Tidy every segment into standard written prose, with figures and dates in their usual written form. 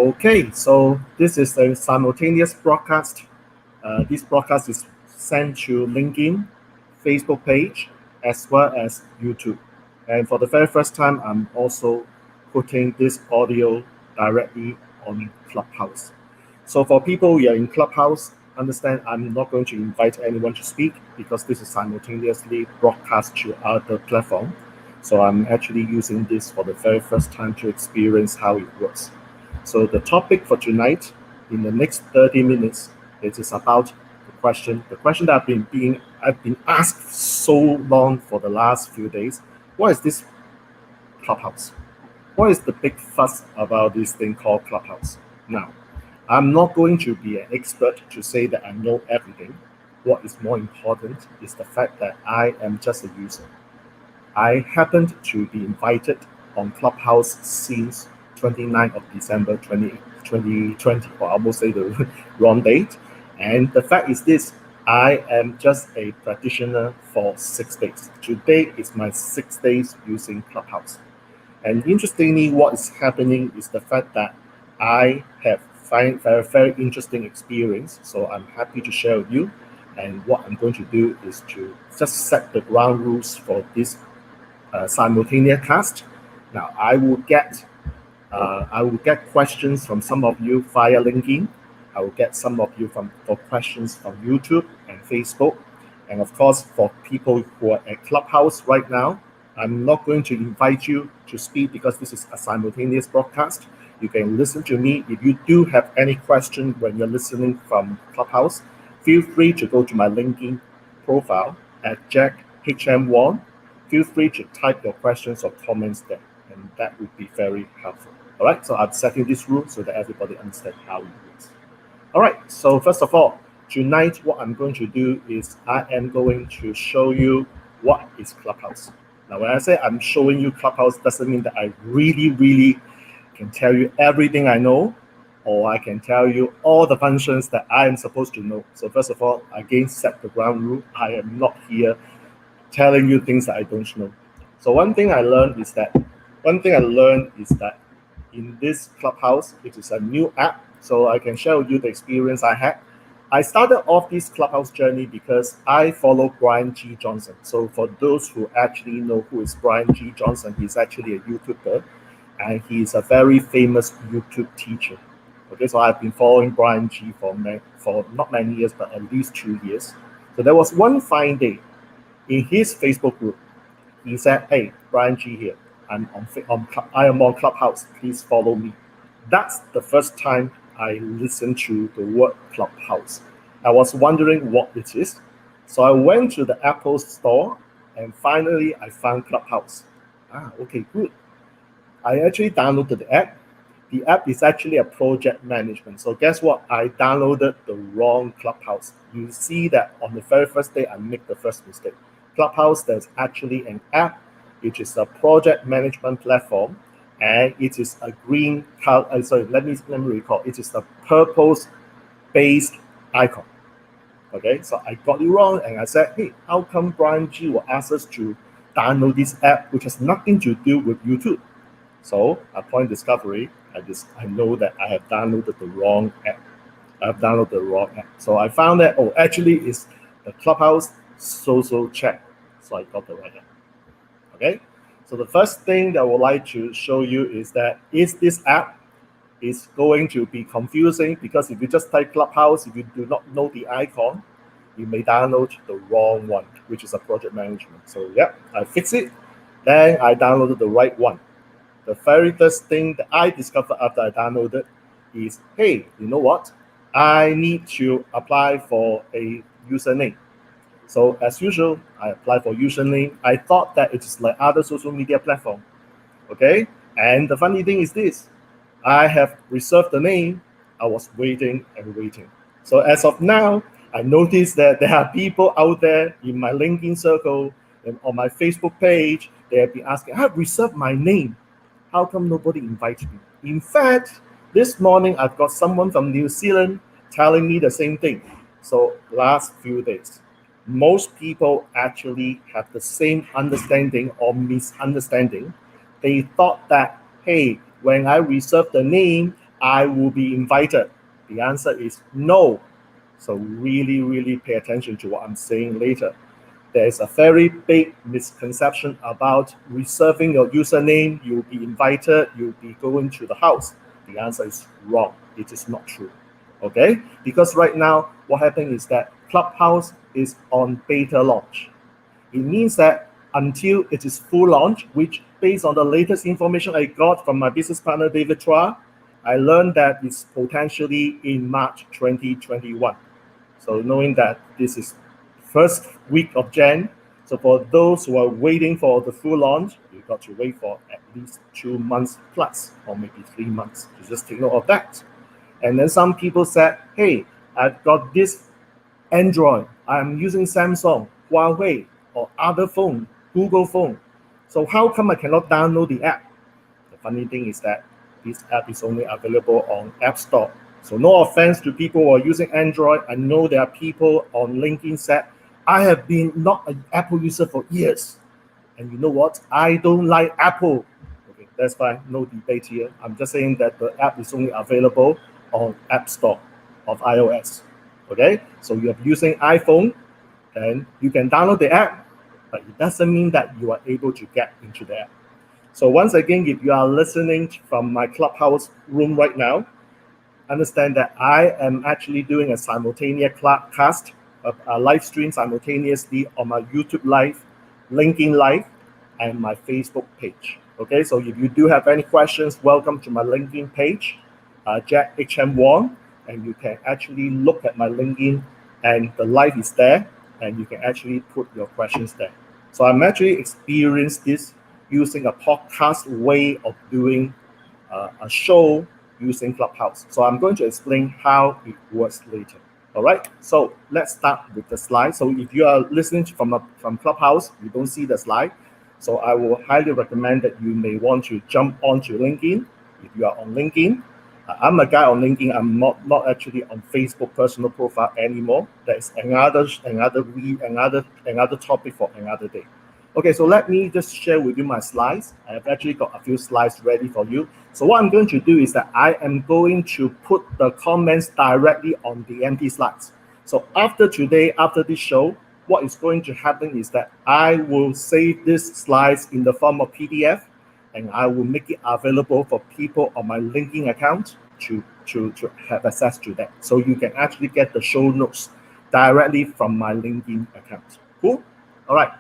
Okay, so this is a simultaneous broadcast. This broadcast is sent to LinkedIn, Facebook page, as well as YouTube. And for the very first time, I'm also putting this audio directly on Clubhouse. So for people who are in Clubhouse, understand I'm not going to invite anyone to speak because this is simultaneously broadcast to other platform. So I'm actually using this for the very first time to experience how it works. So the topic for tonight, in the next 30 minutes, it is about the question that I've been asked so long for the last few days. What is this Clubhouse? What is the big fuss about this thing called Clubhouse? Now, I'm not going to be an expert to say that I know everything. What is more important is the fact that I am just a user. I happened to be invited on Clubhouse since 29th of December 2020, or I almost say the wrong date. And the fact is this, I am just a practitioner for 6 days. Today is my 6 days using Clubhouse. And interestingly, what is happening is the fact that I have found very, very interesting experience. So I'm happy to share with you. And what I'm going to do is to just set the ground rules for this simultaneous cast. Now I will get questions from some of you via LinkedIn. I will get some of you for questions from YouTube and Facebook, and of course for people who are at Clubhouse right now. I'm not going to invite you to speak because this is a simultaneous broadcast. You can listen to me. If you do have any question when you're listening from Clubhouse, feel free to go to my LinkedIn profile at Jack HM1. Feel free to type your questions or comments there, and that would be very helpful. All right, so I'm setting this rule so that everybody understands how it works. All right, so first of all, tonight what I'm going to do is I am going to show you what is Clubhouse. Now, when I say I'm showing you Clubhouse, doesn't mean that I really can tell you everything I know, or I can tell you all the functions that I am supposed to know. So first of all, again, set the ground rule. I am not here telling you things that I don't know. So one thing I learned is that in this Clubhouse, it is a new app. So I can share with you the experience I had. I started off this Clubhouse journey because I follow Brian G. Johnson. So for those who actually know who is Brian G. Johnson, he's actually a YouTuber, and he's a very famous YouTube teacher. Okay, so I've been following Brian G for not many years, but at least 2 years. So there was one fine day in his Facebook group. He said, "Hey, Brian G here. I am on Clubhouse. Please follow me." That's the first time I listened to the word Clubhouse. I was wondering what it is. So I went to the Apple store and finally I found Clubhouse. Okay, good. I actually downloaded the app. The app is actually a project management. So guess what? I downloaded the wrong Clubhouse. You see that on the very first day, I make the first mistake. Clubhouse, there's actually an app, which is a project management platform, and it is a green color. Sorry, let me recall. It is a purpose-based icon. Okay, so I got it wrong, and I said, "Hey, how come Brian G will ask us to download this app, which has nothing to do with YouTube?" So upon discovery, I know that I have downloaded the wrong app. So I found that, actually it's the Clubhouse social chat. So I got the right app. Okay. So the first thing that I would like to show you is that this app is going to be confusing because if you just type Clubhouse, if you do not know the icon, you may download the wrong one, which is a project management. So yeah, I fixed it. Then I downloaded the right one. The very first thing that I discovered after I downloaded is, hey, you know what? I need to apply for a username. So as usual, I apply for username. I thought that it is like other social media platform. Okay? And the funny thing is this. I have reserved the name. I was waiting and waiting. So as of now, I noticed that there are people out there in my LinkedIn circle and on my Facebook page. They have been asking, I have reserved my name. How come nobody invites me? In fact, this morning I've got someone from New Zealand telling me the same thing. So last few days, most people actually have the same understanding or misunderstanding. They thought that, hey, when I reserve the name, I will be invited? The answer is no. So really pay attention to what I'm saying later. There is a very big misconception about reserving your username, you'll be invited, you'll be going to the house. The answer is wrong. It is not true. Okay? Because right now, what happened is that Clubhouse is on beta launch. It means that until it is full launch, which based on the latest information I got from my business partner, David Chua, I learned that it's potentially in March 2021. So knowing that this is first week of Jan, so for those who are waiting for the full launch, you've got to wait for at least 2 months plus, or maybe 3 months. So just take note of that. And then some people said, hey, I've got this Android, I'm using Samsung, Huawei, or other phone, Google phone. So how come I cannot download the app? The funny thing is that this app is only available on App Store. So no offense to people who are using Android. I know there are people on LinkedIn said, I have been not an Apple user for years. And you know what? I don't like Apple. Okay, that's fine. No debate here. I'm just saying that the app is only available on App Store of iOS. Okay, so you're using iPhone, then you can download the app, but it doesn't mean that you are able to get into the app. So once again, if you are listening from my Clubhouse room right now, understand that I am actually doing a simultaneous cast, a live stream simultaneously on my YouTube Live, LinkedIn Live, and my Facebook page. Okay, so if you do have any questions, welcome to my LinkedIn page, Jack HM Wong, and you can actually look at my LinkedIn, and the live is there, and you can actually put your questions there. So I'm actually experienced this using a podcast way of doing a show using Clubhouse. So I'm going to explain how it works later. All right, so let's start with the slide. So if you are listening from Clubhouse, you don't see the slide. So I will highly recommend that you may want to jump onto LinkedIn. If you are on LinkedIn, I'm a guy on LinkedIn. I'm not actually on Facebook personal profile anymore. That is another topic for another day. Okay, so let me just share with you my slides. I have actually got a few slides ready for you. So what I'm going to do is that I am going to put the comments directly on the empty slides. So after today, after this show, what is going to happen is that I will save these slides in the form of PDF, and I will make it available for people on my LinkedIn account to have access to that. So you can actually get the show notes directly from my LinkedIn account. Cool? All right.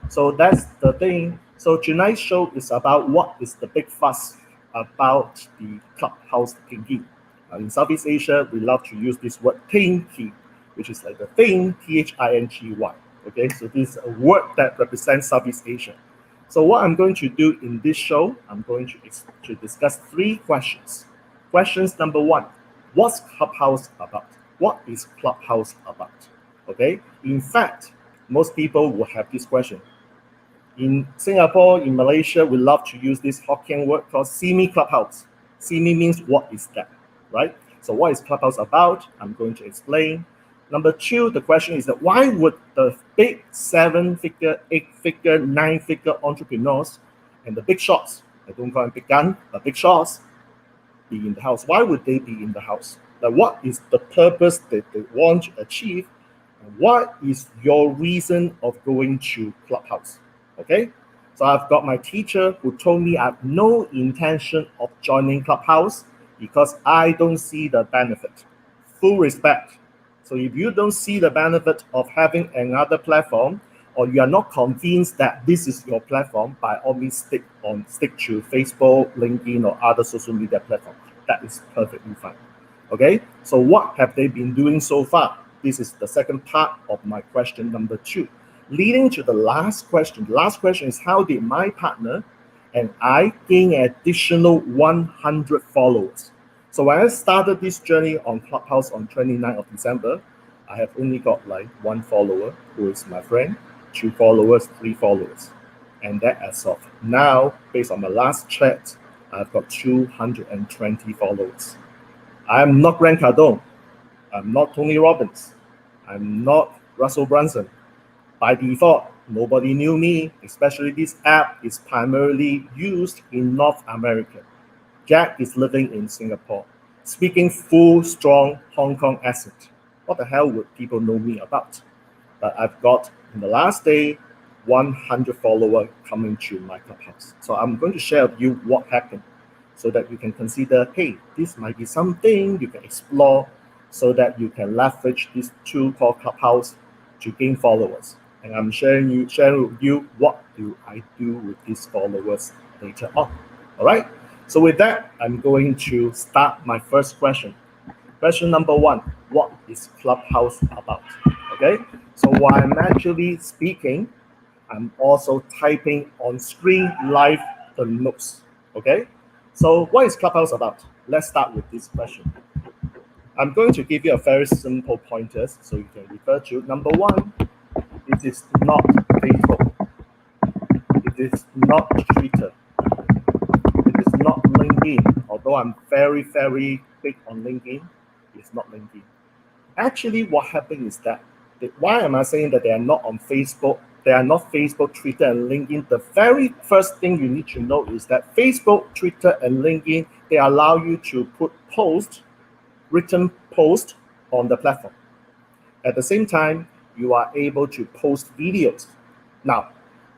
So that's the thing. So tonight's show is about what is the big fuss about the Clubhouse thingy. In Southeast Asia, we love to use this word thingy, which is like the thing, T-H-I-N-G-Y. Okay, so this is a word that represents Southeast Asia. So what I'm going to do in this show, I'm going to discuss 3 questions. Questions number 1, what's Clubhouse about? What is Clubhouse about? Okay, in fact, most people will have this question. In Singapore, in Malaysia, we love to use this Hokkien word called Simi Clubhouse. Simi means what is that, right? So what is Clubhouse about? I'm going to explain. Number 2, the question is that why would the big 7-figure, 8-figure, 9-figure entrepreneurs and the big shots, I don't call them big gun, but big shots, be in the house? Why would they be in the house? Now, what is the purpose that they want to achieve? And what is your reason of going to Clubhouse? Okay, so I've got my teacher who told me I have no intention of joining Clubhouse because I don't see the benefit. Full respect. So if you don't see the benefit of having another platform, or you are not convinced that this is your platform, by all means stick to Facebook, LinkedIn, or other social media platforms. That is perfectly fine. Okay, so what have they been doing so far? This is the second part of my question number 2. Leading to the last question. The last question is, how did my partner and I gain an additional 100 followers? So when I started this journey on Clubhouse on 29th of December, I have only got like 1 follower, who is my friend, 2 followers, 3 followers. And that as of now, based on my last chat, I've got 220 followers. I'm not Grant Cardone. I'm not Tony Robbins. I'm not Russell Brunson. By default, nobody knew me, especially this app is primarily used in North America. Jack is living in Singapore. speaking full, strong Hong Kong accent. What the hell would people know me about? But I've got, in the last day, 100 followers coming to my Clubhouse. So I'm going to share with you what happened so that you can consider, hey, this might be something you can explore so that you can leverage this tool called Clubhouse to gain followers. And I'm sharing with you what do I do with these followers later on. All right. So with that, I'm going to start my first question. Question number one, what is Clubhouse about? Okay, so while I'm actually speaking, I'm also typing on screen live the notes. Okay, so what is Clubhouse about? Let's start with this question. I'm going to give you a very simple pointers so you can refer to. Number one, it is not Facebook. It is not Twitter. It is not LinkedIn. Although I'm very, very big on LinkedIn, it's not LinkedIn. Actually, what happened is that, why am I saying that they are not on Facebook? They are not Facebook, Twitter, and LinkedIn. The very first thing you need to know is that Facebook, Twitter, and LinkedIn, they allow you to put posts, written posts on the platform. At the same time, you are able to post videos. Now,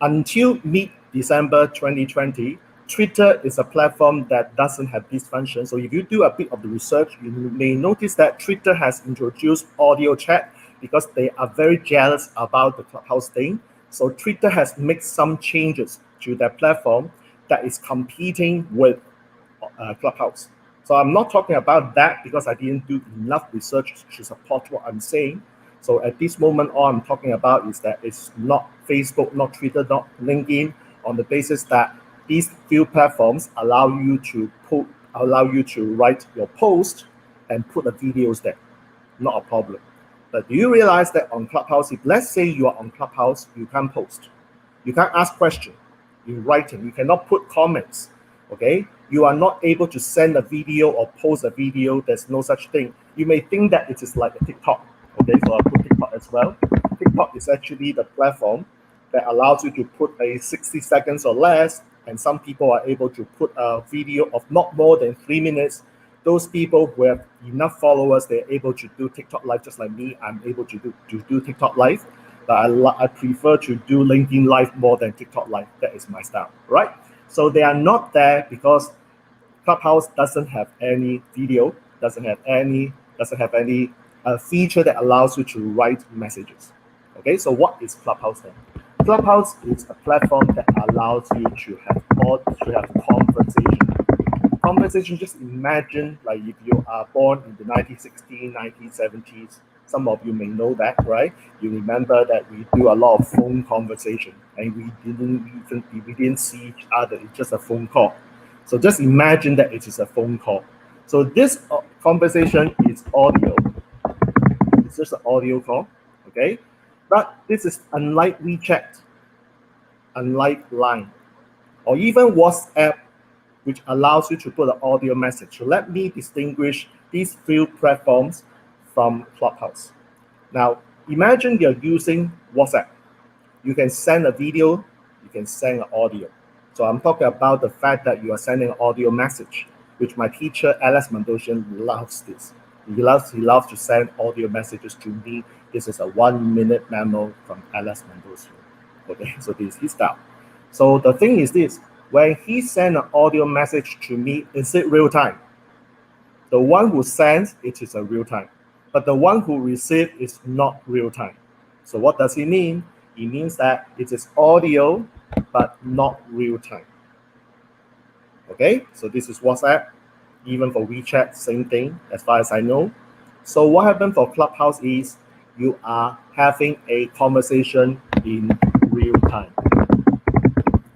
until mid-December 2020, Twitter is a platform that doesn't have this function. So if you do a bit of the research, you may notice that Twitter has introduced audio chat because they are very jealous about the Clubhouse thing. So Twitter has made some changes to their platform that is competing with Clubhouse. So I'm not talking about that because I didn't do enough research to support what I'm saying. So at this moment, all I'm talking about is that it's not Facebook, not Twitter, not LinkedIn, on the basis that these few platforms allow you to write your post and put the videos there. Not a problem. But do you realize that on Clubhouse, if let's say you are on Clubhouse, you can't post, you can't ask questions in writing, you cannot put comments, okay? You are not able to send a video or post a video. There's no such thing. You may think that it is like a TikTok, okay? So I'll put TikTok as well. TikTok is actually the platform that allows you to put a 60 seconds or less, and some people are able to put a video of not more than 3 minutes. Those people who have enough followers, they're able to do TikTok live, just like me. I'm able to do TikTok live, but I prefer to do LinkedIn live more than TikTok live. That is my style, right? So they are not there because Clubhouse doesn't have any video, doesn't have any feature that allows you to write messages. Okay, so what is Clubhouse then? Clubhouse is a platform that allows you to have conversation. Just imagine, like, if you are born in the 1960s, 1970s, some of you may know that, right? You remember that we do a lot of phone conversation, and we didn't see each other. It's just a phone call. So just imagine that it is a phone call. So this conversation is audio. It's just an audio call, okay? But this is unlike WeChat, unlike Line, or even WhatsApp, which allows you to put an audio message. So let me distinguish these few platforms from Clubhouse. Now, imagine you're using WhatsApp. You can send a video, you can send an audio. So I'm talking about the fact that you are sending an audio message, which my teacher, Alex Mandosian, loves this. He loves to send audio messages to me. This is a 1-minute memo from Alex Mandosian. Okay, so this is his style. So the thing is this, when he sends an audio message to me, is it real time? The one who sends, it is a real time. But the one who receives is not real time. So what does it mean? It means that it is audio, but not real time. Okay, so this is WhatsApp. Even for WeChat, same thing, as far as I know. So what happened for Clubhouse is you are having a conversation in real time.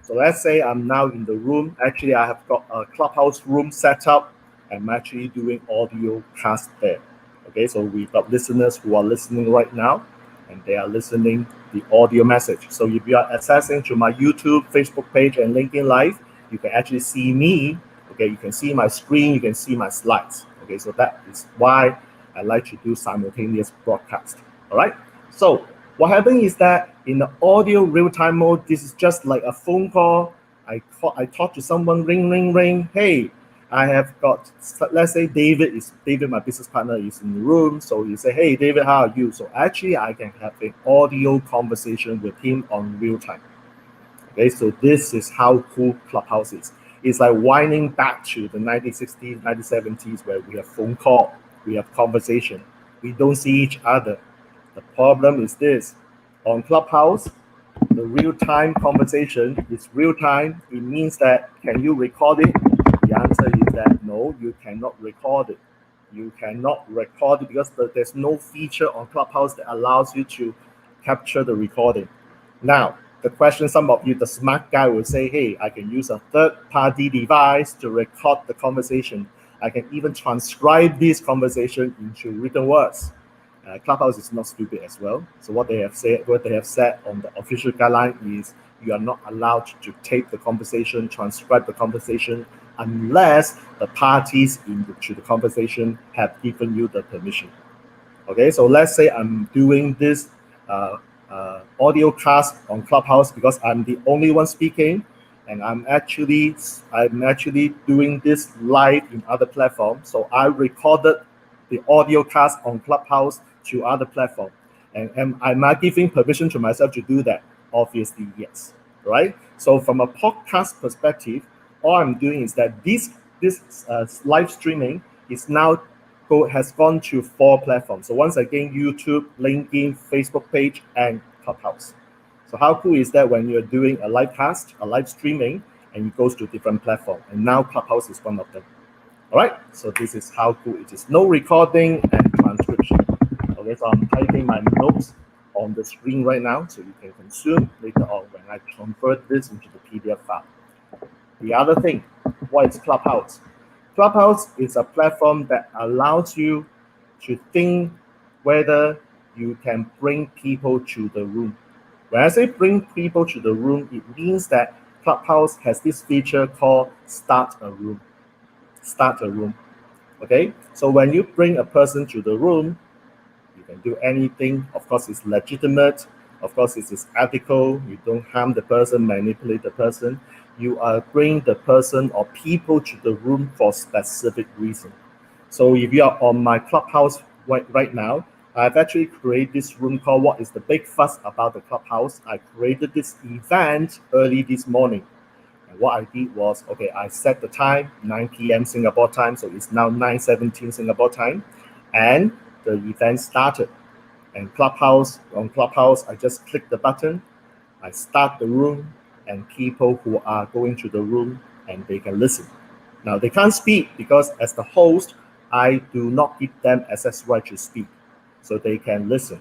So let's say I'm now in the room. Actually, I have got a Clubhouse room set up. I'm actually doing audio cast there. Okay, so we've got listeners who are listening right now, and they are listening the audio message. So if you are accessing to my YouTube, Facebook page, and LinkedIn Live, you can actually see me. Okay, you can see my screen, you can see my slides. Okay, so that is why I like to do simultaneous broadcast. All right, so what happened is that in the audio real-time mode, this is just like a phone call. I talk to someone, ring, ring, ring. Hey, I have got, let's say David, my business partner, is in the room. So you say, hey, David, how are you? So actually I can have an audio conversation with him on real time. Okay, so this is how cool Clubhouse is. It's like winding back to the 1960s, 1970s, where we have phone call, we have conversation. We don't see each other. The problem is this. On Clubhouse, the real-time conversation is real-time. It means that, can you record it? The answer is that no, you cannot record it. You cannot record it because there's no feature on Clubhouse that allows you to capture the recording. Now, the question, some of you, the smart guy, will say, hey, I can use a third-party device to record the conversation. I can even transcribe this conversation into written words. Clubhouse is not stupid as well. So what they have said on the official guideline is you are not allowed to tape the conversation, transcribe the conversation, unless the parties to the conversation have given you the permission. Okay, so let's say I'm doing this audio cast on Clubhouse because I'm the only one speaking, and I'm actually doing this live in other platforms. So I recorded the audio cast on Clubhouse to other platforms. And am I giving permission to myself to do that? Obviously, yes. Right? So from a podcast perspective, all I'm doing is that this live streaming is now has gone to 4 platforms. So once again, YouTube, LinkedIn, Facebook page, and Clubhouse. So how cool is that when you're doing a live cast, a live streaming, and it goes to different platforms? And now Clubhouse is one of them. All right, so this is how cool it is. No recording and transcription. Okay, so I'm typing my notes on the screen right now, so you can consume later on when I convert this into the PDF file. The other thing, what is Clubhouse? Clubhouse is a platform that allows you to think whether you can bring people to the room. When I say bring people to the room, it means that Clubhouse has this feature called start a room. Start a room. Okay, so when you bring a person to the room, you can do anything. Of course, it's legitimate. Of course, it is ethical. You don't harm the person, manipulate the person. You are bringing the person or people to the room for specific reason. So if you are on my Clubhouse right now, I've actually created this room called What is the Big Fuss About the Clubhouse? I created this event early this morning. And what I did was, okay, I set the time, 9 p.m. Singapore time, so it's now 9:17 Singapore time, and the event started. And on Clubhouse, I just click the button, I start the room, and people who are going to the room, and they can listen. Now, they can't speak because as the host, I do not give them access right to speak, so they can listen.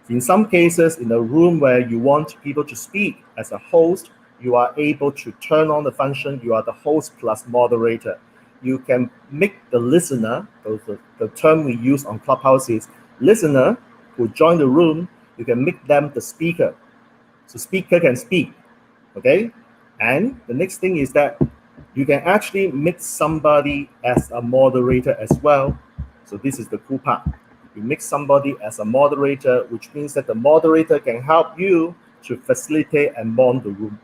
In some cases, in a room where you want people to speak, as a host, you are able to turn on the function. You are the host plus moderator. You can make the listener, the term we use on Clubhouse is listener who join the room, you can make them the speaker. So speaker can speak, okay? And the next thing is that you can actually make somebody as a moderator as well. So this is the cool part. You make somebody as a moderator, which means that the moderator can help you to facilitate and monitor the room.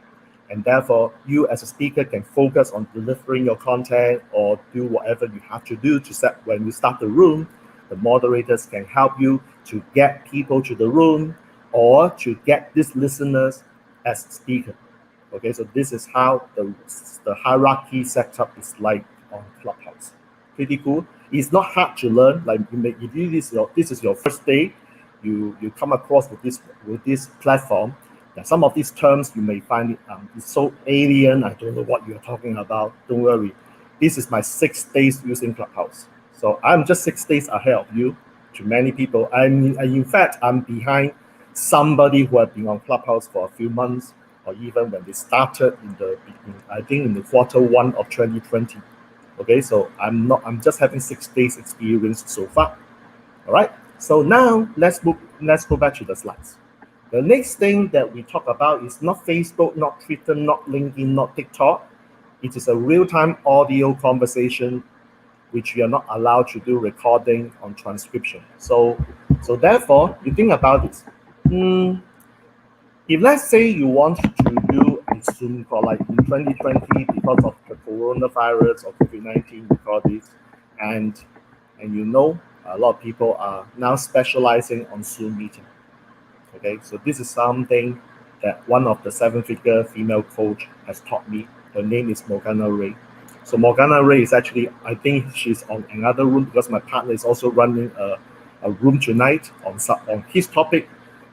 And therefore, you as a speaker can focus on delivering your content or do whatever you have to do to set when you start the room. The moderators can help you to get people to the room or to get these listeners as speaker. Okay, so this is how the hierarchy setup is like on Clubhouse. Pretty cool. It's not hard to learn. Like if this is your first day, you come across with this platform. Now, some of these terms you may find it's so alien. I don't know what you're talking about. Don't worry. This is my 6 days using Clubhouse. So I'm just 6 days ahead of you. To many people, in fact, I'm behind somebody who have been on Clubhouse for a few months, or even when they started in the Q1 of 2020. Okay, so I'm just having 6 days experience so far. All right. So now let's go back to the slides. The next thing that we talk about is not Facebook, not Twitter, not LinkedIn, not TikTok. It is a real-time audio conversation, which we are not allowed to do recording on transcription. So therefore, you think about this. If let's say you want to do a Zoom call like in 2020 because of the coronavirus or COVID-19 because this, and you know a lot of people are now specializing on Zoom meeting. Okay, so this is something that one of the seven-figure female coach has taught me. Her name is Morgana Ray. So Morgana Ray is actually, I think she's on another room because my partner is also running a room tonight on his topic.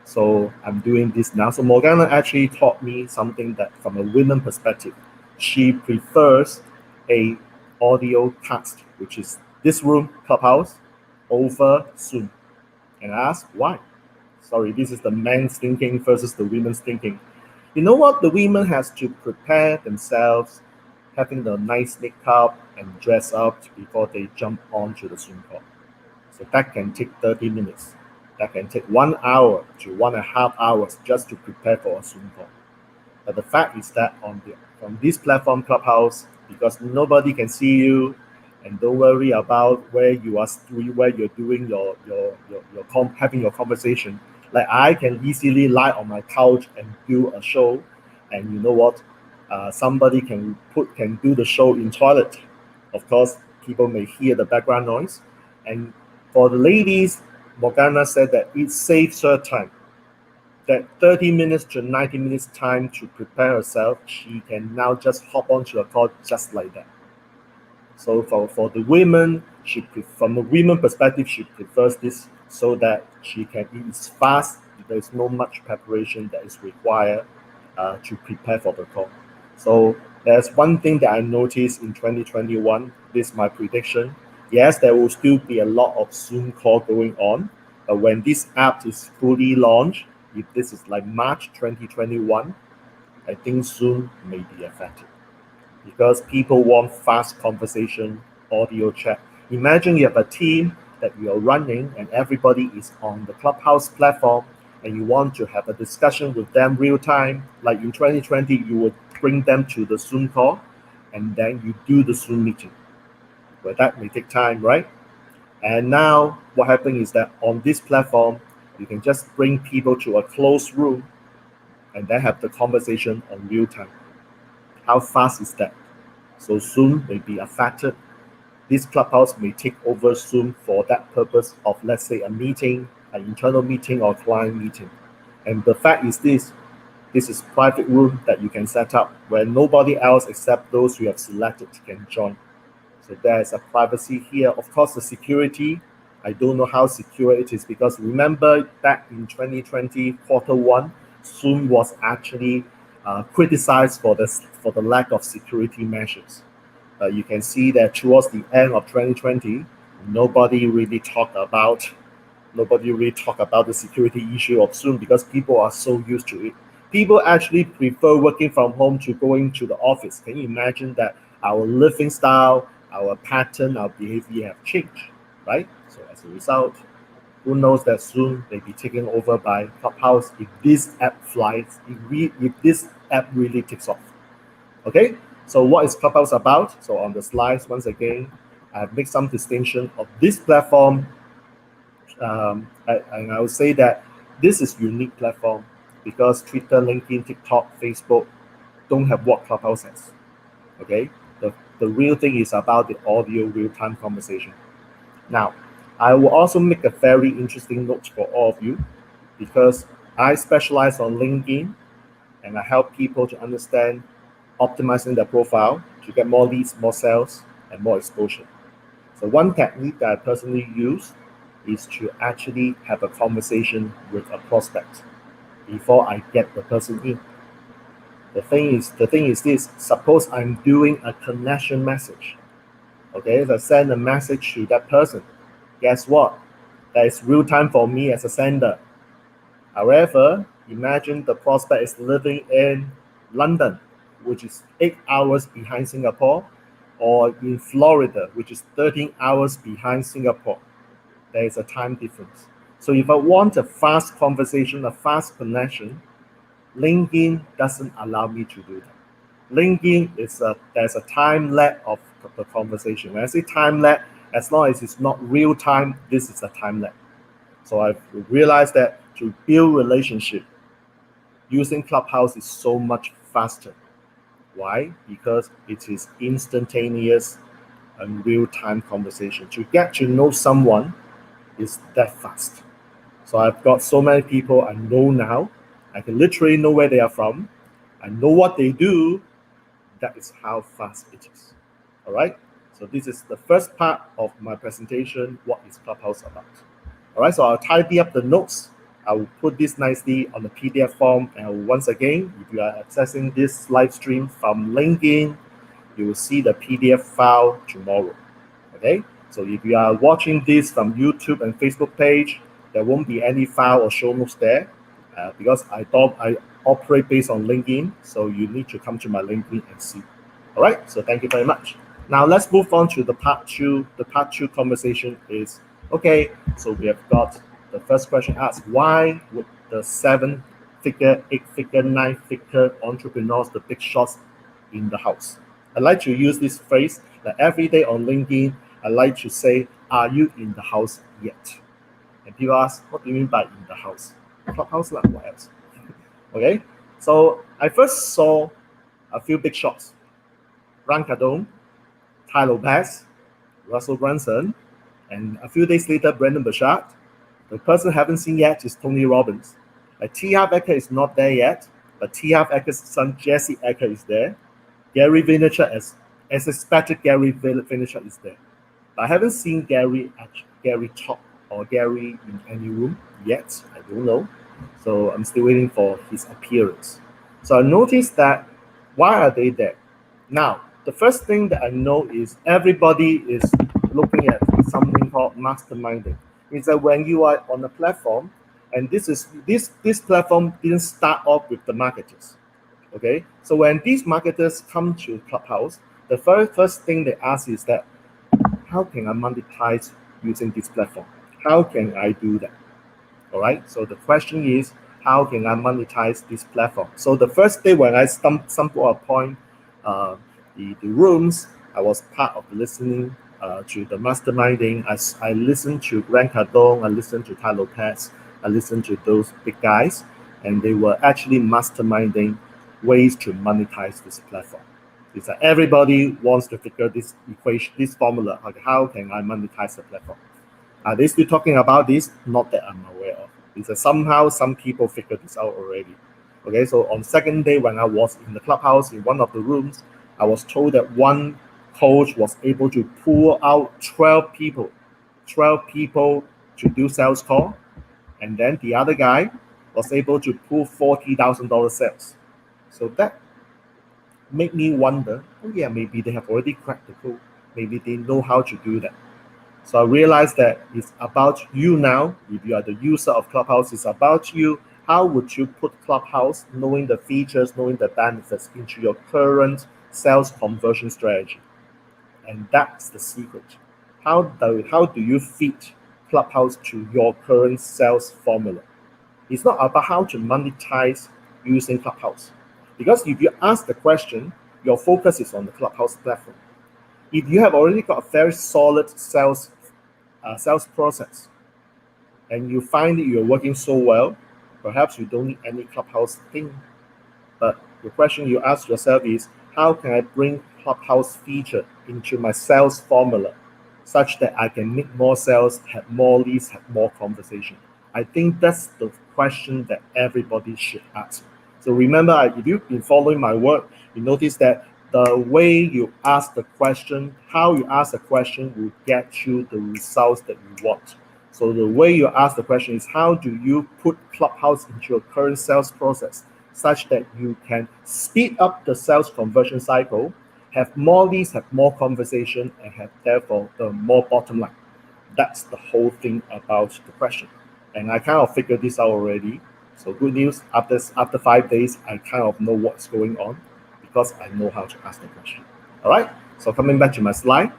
So I'm doing this now. So Morgana actually taught me something that from a women perspective, she prefers a audio cast, which is this room, Clubhouse, over Zoom. And I asked why. Sorry, this is the men's thinking versus the women's thinking. You know what? The women has to prepare themselves, having the nice makeup and dress up before they jump onto the Zoom call. So that can take 30 minutes. That can take 1 hour to 1.5 hours just to prepare for a Zoom call. But the fact is that on this platform, Clubhouse, because nobody can see you, and don't worry about where you are, where you're doing having your conversation. Like I can easily lie on my couch and do a show, and you know what? Somebody can do the show in toilet. Of course, people may hear the background noise, and for the ladies, Morgana said that it saves her time. That 30 minutes to 90 minutes time to prepare herself, she can now just hop onto a call just like that. So for the women, from a women perspective, she prefers this so that she can, it's fast. There's no much preparation that is required to prepare for the call. So there's one thing that I noticed in 2021. This is my prediction. Yes, there will still be a lot of Zoom call going on, but when this app is fully launched, if this is like March 2021, I think Zoom may be affected because people want fast conversation, audio chat. Imagine you have a team that you are running and everybody is on the Clubhouse platform and you want to have a discussion with them real time. Like in 2020, you would bring them to the Zoom call and then you do the Zoom meeting. Well, that may take time, right? And now what happened is that on this platform, you can just bring people to a closed room and then have the conversation on real time. How fast is that? So Zoom may be affected. This Clubhouse may take over Zoom for that purpose of, let's say, a meeting, an internal meeting or client meeting. And the fact is this is private room that you can set up where nobody else except those who have selected can join. So there's a privacy here. Of course, the security, I don't know how secure it is because remember back in 2020, Q1, Zoom was actually criticized for the lack of security measures. You can see that towards the end of 2020, nobody really talked about the security issue of Zoom because people are so used to it. People actually prefer working from home to going to the office. Can you imagine that our living style, our pattern, our behavior have changed, right? So as a result, who knows that Zoom may be taken over by Clubhouse if this app flies, if this app really takes off. Okay, so what is Clubhouse about? So on the slides, once again, I've made some distinction of this platform. And I would say that this is unique platform because Twitter, LinkedIn, TikTok, Facebook don't have what Clubhouse has. Okay, the real thing is about the audio real-time conversation. Now, I will also make a very interesting note for all of you because I specialize on LinkedIn and I help people to understand optimizing their profile to get more leads, more sales, and more exposure. So one technique that I personally use is to actually have a conversation with a prospect before I get the person in. The thing is this, suppose I'm doing a connection message. Okay, if I send a message to that person, guess what? That is real time for me as a sender. However, imagine the prospect is living in London, which is 8 hours behind Singapore, or in Florida, which is 13 hours behind Singapore. There is a time difference. So if I want a fast conversation, a fast connection, LinkedIn doesn't allow me to do that. LinkedIn there's a time lag of the conversation. When I say time lag, as long as it's not real time, this is a time lag. So I've realized that to build relationship, using Clubhouse is so much faster. Why? Because it is instantaneous and real-time conversation. To get to know someone is that fast. So I've got so many people I know now. I can literally know where they are from. I know what they do. That is how fast it is. All right. So this is the first part of my presentation. What is Clubhouse about? All right. So I'll tidy up the notes. I will put this nicely on the PDF form. And once again, if you are accessing this live stream from LinkedIn, you will see the PDF file tomorrow. Okay. So if you are watching this from YouTube and Facebook page, there won't be any file or show notes there because I thought I operate based on LinkedIn. So you need to come to my LinkedIn and see. All right. So thank you very much. Now let's move on to the part two. The part two conversation is, okay, so we have got the first question asked, why would the 7-figure, 8-figure, 9-figure entrepreneurs, the big shots in the house? I like to use this phrase that every day on LinkedIn, I like to say, are you in the house yet? And people ask, what do you mean by in the house? Clubhouse, like what else? Okay, so I first saw a few big shots. Grant Cardone, Tai Lopez, Russell Brunson, and a few days later, Brendon Burchard. The person I haven't seen yet is Tony Robbins. T. Harv Eker is not there yet, but T. Harv Eker's son, Jesse Eker, is there. Gary Vaynerchuk, as expected, Gary Vaynerchuk is there. But I haven't seen Gary talk or Gary in any room yet. I don't know. So I'm still waiting for his appearance. So I noticed that why are they there? Now, the first thing that I know is everybody is looking at something called masterminding. It's that when you are on a platform, and this platform didn't start off with the marketers. Okay, so when these marketers come to Clubhouse, the first thing they ask is that, how can I monetize using this platform? How can I do that? All right, so the question is, how can I monetize this platform? So the first day when I stumbled upon the rooms, I was part of listening to the masterminding. I listened to Grant Cardone, I listened to Tai Lopez, I listened to those big guys, and they were actually masterminding ways to monetize this platform. It's that everybody wants to figure this equation, this formula. Okay, how can I monetize the platform? Are they still talking about this? Not that I'm aware of. It's that somehow some people figured this out already. Okay, so on second day when I was in the Clubhouse in one of the rooms, I was told that one coach was able to pull out 12 people to do sales call, and then the other guy was able to pull $40,000 sales. So that made me wonder, oh yeah, maybe they have already cracked the code. Maybe they know how to do that. So I realized that it's about you now. If you are the user of Clubhouse, it's about you. How would you put Clubhouse, knowing the features, knowing the benefits, into your current sales conversion strategy? And that's the secret. How do you fit Clubhouse to your current sales formula? It's not about how to monetize using Clubhouse. Because if you ask the question, your focus is on the Clubhouse platform. If you have already got a very solid sales process, and you find that you're working so well, perhaps you don't need any Clubhouse thing. But the question you ask yourself is, how can I bring Clubhouse feature into my sales formula such that I can make more sales, have more leads, have more conversation? I think that's the question that everybody should ask. So remember, if you've been following my work, you notice that the way you ask the question, how you ask the question will get you the results that you want. So the way you ask the question is, how do you put Clubhouse into your current sales process such that you can speed up the sales conversion cycle, have more leads, have more conversation, and have therefore the more bottom line. That's the whole thing about the question. And I kind of figured this out already. So good news, after 5 days, I kind of know what's going on because I know how to ask the question. All right, so coming back to my slide.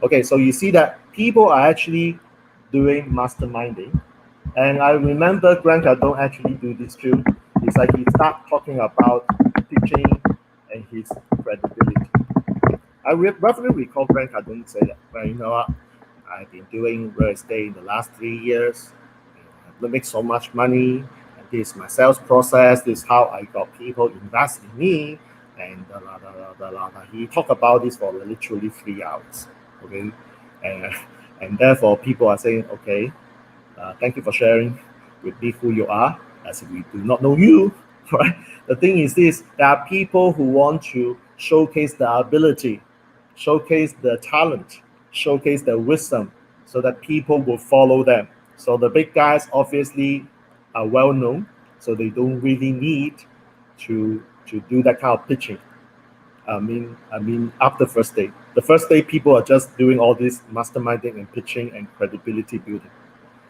Okay, so you see that people are actually doing masterminding. And I remember Grant Cardone actually do this too. It's like he start talking about teaching and his credibility. I roughly recall Grant Cardone say that, well, you know what, I've been doing real estate in the last 3 years. I make so much money. And this is my sales process, this is how I got people invest in me, and he talked about this for literally 3 hours. Okay, and therefore people are saying, okay, thank you for sharing with me who you are, as we do not know you, right? The thing is this, there are people who want to showcase their ability, showcase their talent, showcase their wisdom, so that people will follow them. So the big guys obviously are well known, so they don't really need to do that kind of pitching. I mean, after first day, the first day people are just doing all this masterminding and pitching and credibility building.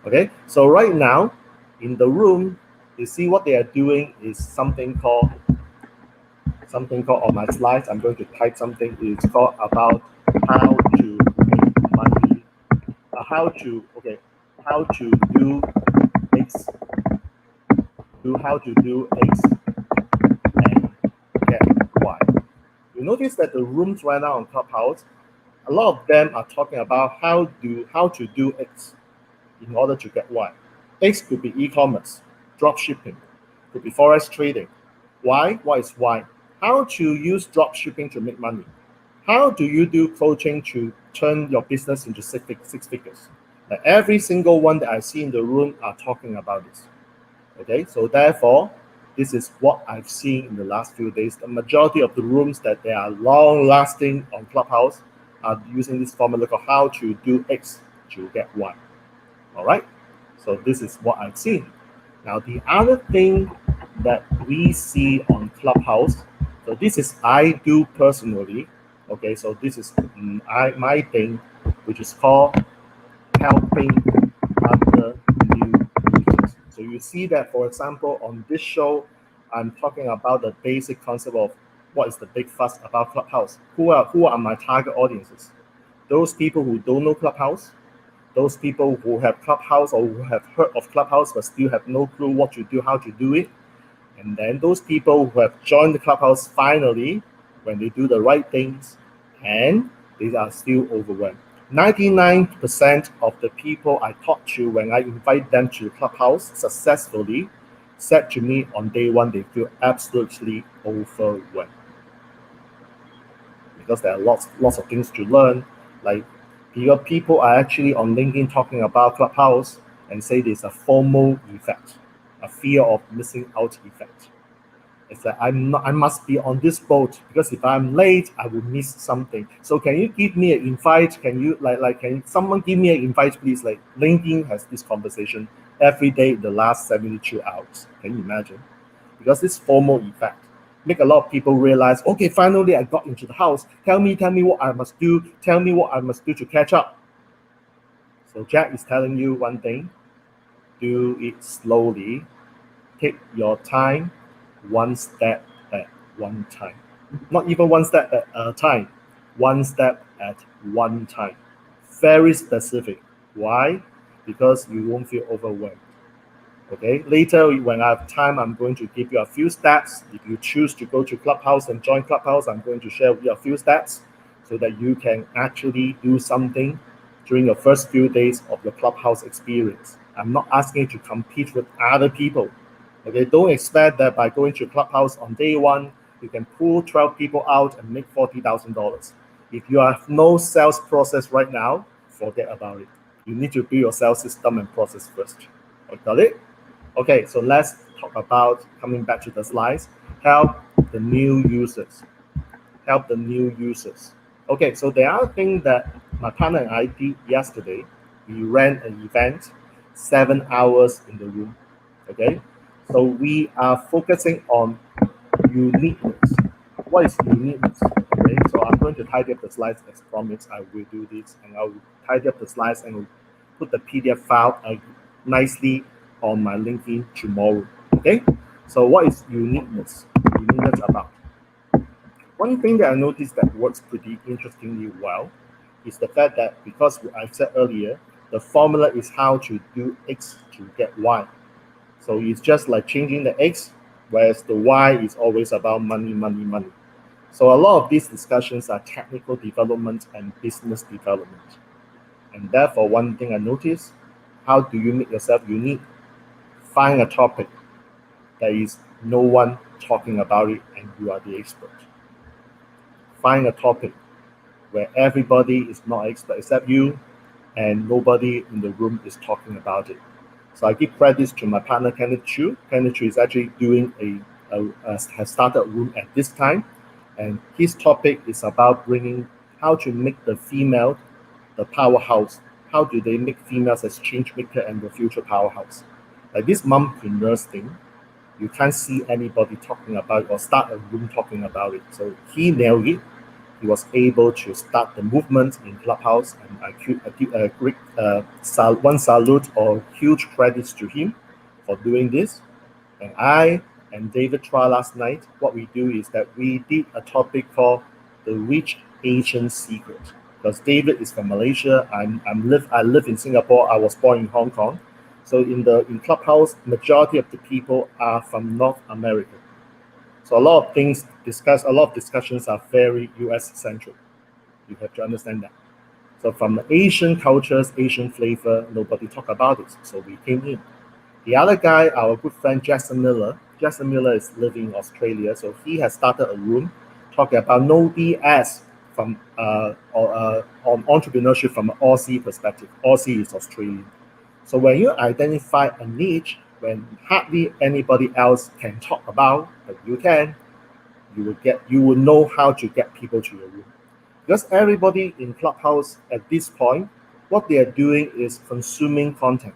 Okay, so right now in the room, you see what they are doing is something called on my slides. I'm going to type something. It's called about how to make money, how to do X, how to do X and get Y. You notice that the rooms right now on Clubhouse, a lot of them are talking about how to do X in order to get Y. X could be e-commerce, drop shipping, could be forex trading. Why? What is why? How to use drop shipping to make money? How do you do coaching to turn your business into six figures? Like every single one that I see in the room are talking about this. Okay, so therefore, this is what I've seen in the last few days. The majority of the rooms that they are long-lasting on Clubhouse are using this formula called how to do X to get Y. All right, so this is what I've seen. Now, the other thing that we see on Clubhouse, so this is I do personally. Okay, so this is my thing, which is called helping other new users. So you see that, for example, on this show, I'm talking about the basic concept of what is the big fuss about Clubhouse. Who are my target audiences? Those people who don't know Clubhouse, those people who have Clubhouse or who have heard of Clubhouse but still have no clue what to do, how to do it. And then those people who have joined the Clubhouse finally, when they do the right things, and they are still overwhelmed. 99% of the people I talk to when I invite them to Clubhouse successfully said to me on day one they feel absolutely overwhelmed. Because there are lots of things to learn. Like people are actually on LinkedIn talking about Clubhouse and say there's a FOMO effect, a fear of missing out effect. It's like I must be on this boat because if I'm late, I will miss something. So can you give me an invite? Can you can someone give me an invite, please? Like LinkedIn has this conversation every day in the last 72 hours. Can you imagine? Because this FOMO effect make a lot of people realize, okay, finally I got into the house. Tell me what I must do. Tell me what I must do to catch up. So Jack is telling you one thing: do it slowly. Take your time. One step at one time. Not even one step at a time. One step at one time. Very specific. Why? Because you won't feel overwhelmed. Okay. Later, when I have time, I'm going to give you a few stats. If you choose to go to Clubhouse and join Clubhouse, I'm going to share with you a few stats so that you can actually do something during your first few days of the Clubhouse experience. I'm not asking you to compete with other people. Okay, don't expect that by going to Clubhouse on day one, you can pull 12 people out and make $40,000. If you have no sales process right now, forget about it. You need to build your sales system and process first. Got it? Okay, so let's talk about, coming back to the slides, help the new users. Help the new users. Okay, so the other thing that my partner and I did yesterday, we ran an event, 7 hours in the room. Okay, so we are focusing on uniqueness. What is uniqueness? Okay, so I'm going to tidy up the slides as promised. I will do this, and I will tidy up the slides and put the PDF file nicely on my LinkedIn tomorrow. Okay, so what is uniqueness? Uniqueness about? One thing that I noticed that works pretty interestingly well is the fact that, because I said earlier, the formula is how to do X to get Y. So it's just like changing the X, whereas the Y is always about money, money, money. So a lot of these discussions are technical development and business development. And therefore, one thing I noticed, how do you make yourself unique? Find a topic. there is no one talking about it and you are the expert. Find a topic where everybody is not expert except you and nobody in the room is talking about it. So I give credits to my partner Kenneth Chu. Kenneth Chu is actually doing has started a room at this time, and his topic is about bringing how to make the female the powerhouse. How do they make females as change maker and the future powerhouse? Like this mompreneurs thing, you can't see anybody talking about or start a room talking about it. So he nailed it. He was able to start the movement in Clubhouse, and I give a great one salute or huge credits to him for doing this. And I and David Tra last night, what we do is that we did a topic called the Rich Asian Secret. Because David is from Malaysia, I live in Singapore. I was born in Hong Kong. So in Clubhouse, majority of the people are from North America. So a lot of discussions are very US central. You have to understand that. So from Asian cultures, Asian flavor, nobody talk about it. So we came in. The other guy, our good friend Jason Miller. Jason Miller is living in Australia, so he has started a room talking about no BS from on entrepreneurship from an Aussie perspective. Aussie is Australian. So when you identify a niche, when hardly anybody else can talk about, but you can, you will know how to get people to your room. Because everybody in Clubhouse at this point, what they are doing is consuming content.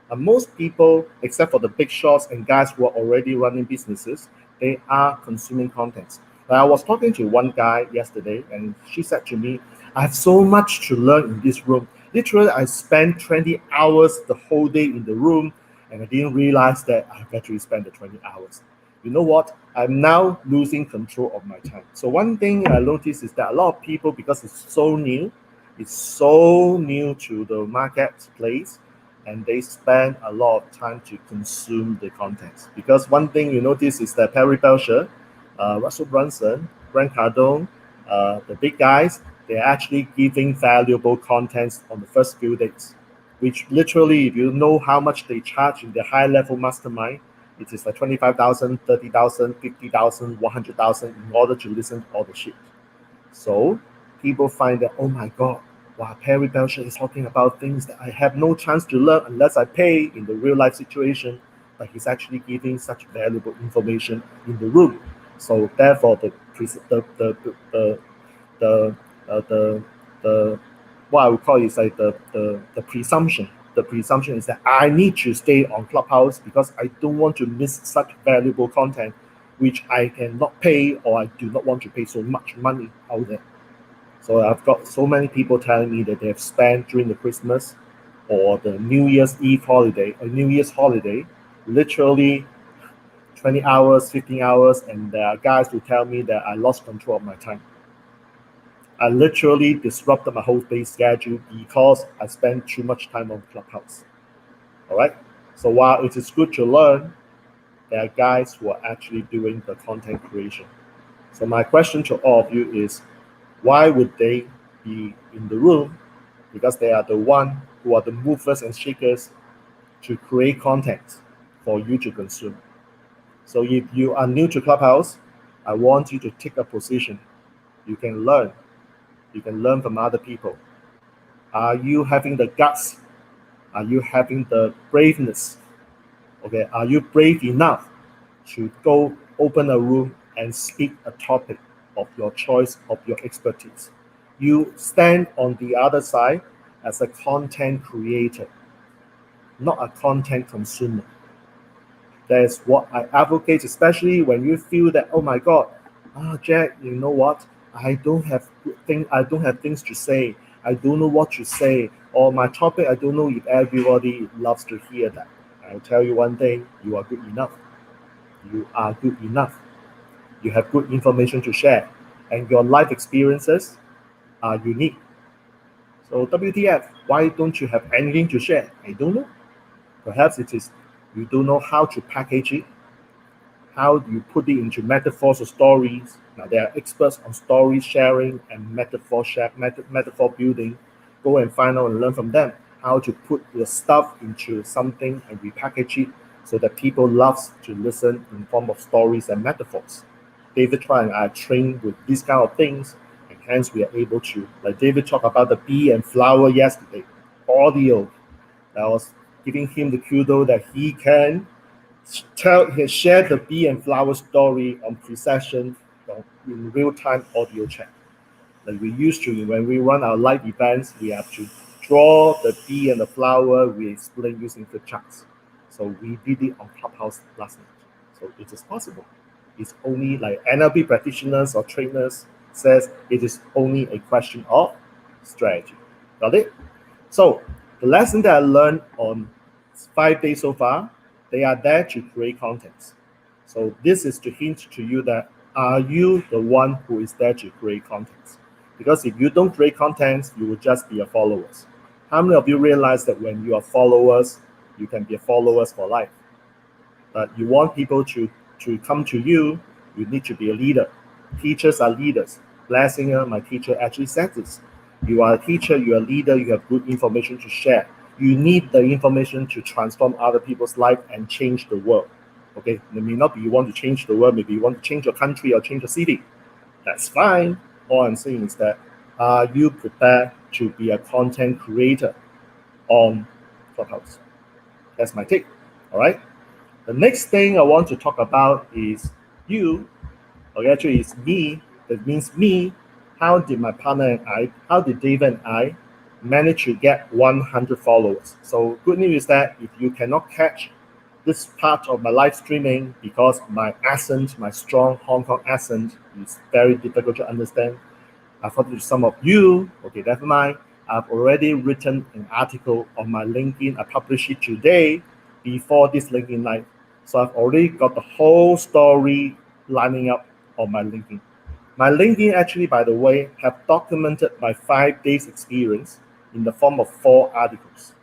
And most people, except for the big shots and guys who are already running businesses, they are consuming content. Now, I was talking to one guy yesterday, and she said to me, I have so much to learn in this room. Literally, I spent 20 hours the whole day in the room, and I didn't realize that I've actually spent the 20 hours. You know what? I'm now losing control of my time. So one thing I noticed is that a lot of people, because it's so new to the marketplace, and they spend a lot of time to consume the content. Because one thing you notice is that Perry Belcher, Russell Brunson, Grant Cardone, the big guys, they're actually giving valuable contents on the first few days, which literally, if you know how much they charge in the high-level mastermind, it is like 25,000, 30,000, 50,000, 100,000 in order to listen to all the shit. So people find that, oh my God, wow, Perry Belcher is talking about things that I have no chance to learn unless I pay in the real life situation, but he's actually giving such valuable information in the room. So therefore, the what I would call is like the presumption. The presumption is that I need to stay on Clubhouse because I don't want to miss such valuable content, which I cannot pay or I do not want to pay so much money out there. So I've got so many people telling me that they have spent during the Christmas or the New Year's Eve holiday or New Year's holiday, literally 20 hours, 15 hours, and there are guys who tell me that I lost control of my time. I literally disrupted my whole day schedule because I spent too much time on Clubhouse. All right. So while it is good to learn, there are guys who are actually doing the content creation. So my question to all of you is, why would they be in the room? Because they are the one who are the movers and shakers to create content for you to consume. So if you are new to Clubhouse, I want you to take a position. You can learn. You can learn from other people. Are you having the guts? Are you having the braveness? Okay, are you brave enough to go open a room and speak a topic of your choice, of your expertise? You stand on the other side as a content creator, not a content consumer. That's what I advocate, especially when you feel that, oh my God, Jack, you know what? I don't have things to say. I don't know what to say. Or my topic, I don't know if everybody loves to hear that. I'll tell you one thing, you are good enough. You are good enough. You have good information to share. And your life experiences are unique. So WTF, why don't you have anything to share? I don't know. Perhaps it is you don't know how to package it. How do you put it into metaphors or stories? Now there are experts on story sharing and metaphor building. Go and find out and learn from them how to put your stuff into something and repackage it so that people love to listen in form of stories and metaphors. David Chua and I are trained with these kind of things, and hence we are able to, like David talked about the bee and flower yesterday, audio. I was giving him the kudo that he can share the bee and flower story on pre-session in real-time audio chat. Like we used to, when we run our live events, we have to draw the bee and the flower, we explain using the charts. So we did it on Clubhouse last night. So it is possible. It's only like NLP practitioners or trainers says it is only a question of strategy. Got it? So the lesson that I learned on 5 days so far, they are there to create contents. So this is to hint to you that are you the one who is there to create contents? Because if you don't create contents, you will just be a followers. How many of you realize that when you are followers, you can be a followers for life? But you want people to come to you, you need to be a leader. Teachers are leaders. Blessinger, my teacher, actually said this. You are a teacher, you are a leader, you have good information to share. You need the information to transform other people's life and change the world. Okay, it may not be you want to change the world, maybe you want to change your country or change your city. That's fine. All I'm saying is that are you prepared to be a content creator on Clubhouse? That's my take. All right. The next thing I want to talk about is you. Okay, actually, it's me. That means me. How did my partner and I, how did David and I manage to get 100 followers? So good news is that if you cannot catch this part of my live streaming because my accent, my strong Hong Kong accent is very difficult to understand, I thought to some of you, okay, never mind. I've already written an article on my LinkedIn. I published it today before this LinkedIn Live. So I've already got the whole story lining up on my LinkedIn. My LinkedIn actually, by the way, have documented my 5 days experience in the form of 4 articles.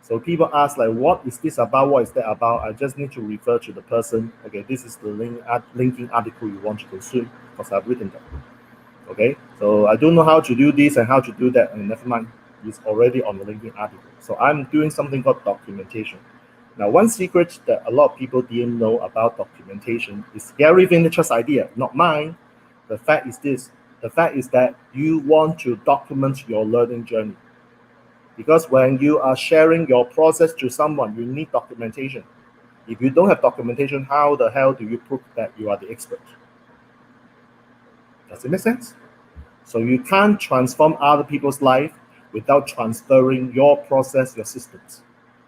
So people ask like, what is this about? What is that about? I just need to refer to the person. Okay, this is the LinkedIn article you want to consume because I've written that. Okay, so I don't know how to do this and how to do that, and never mind, it's already on the LinkedIn article. So I'm doing something called documentation. Now, one secret that a lot of people didn't know about documentation is Gary Vaynerchuk's idea, not mine. The fact is this, the fact is that you want to document your learning journey. Because when you are sharing your process to someone, you need documentation. If you don't have documentation, how the hell do you prove that you are the expert? Does it make sense? So you can't transform other people's life without transferring your process, your systems.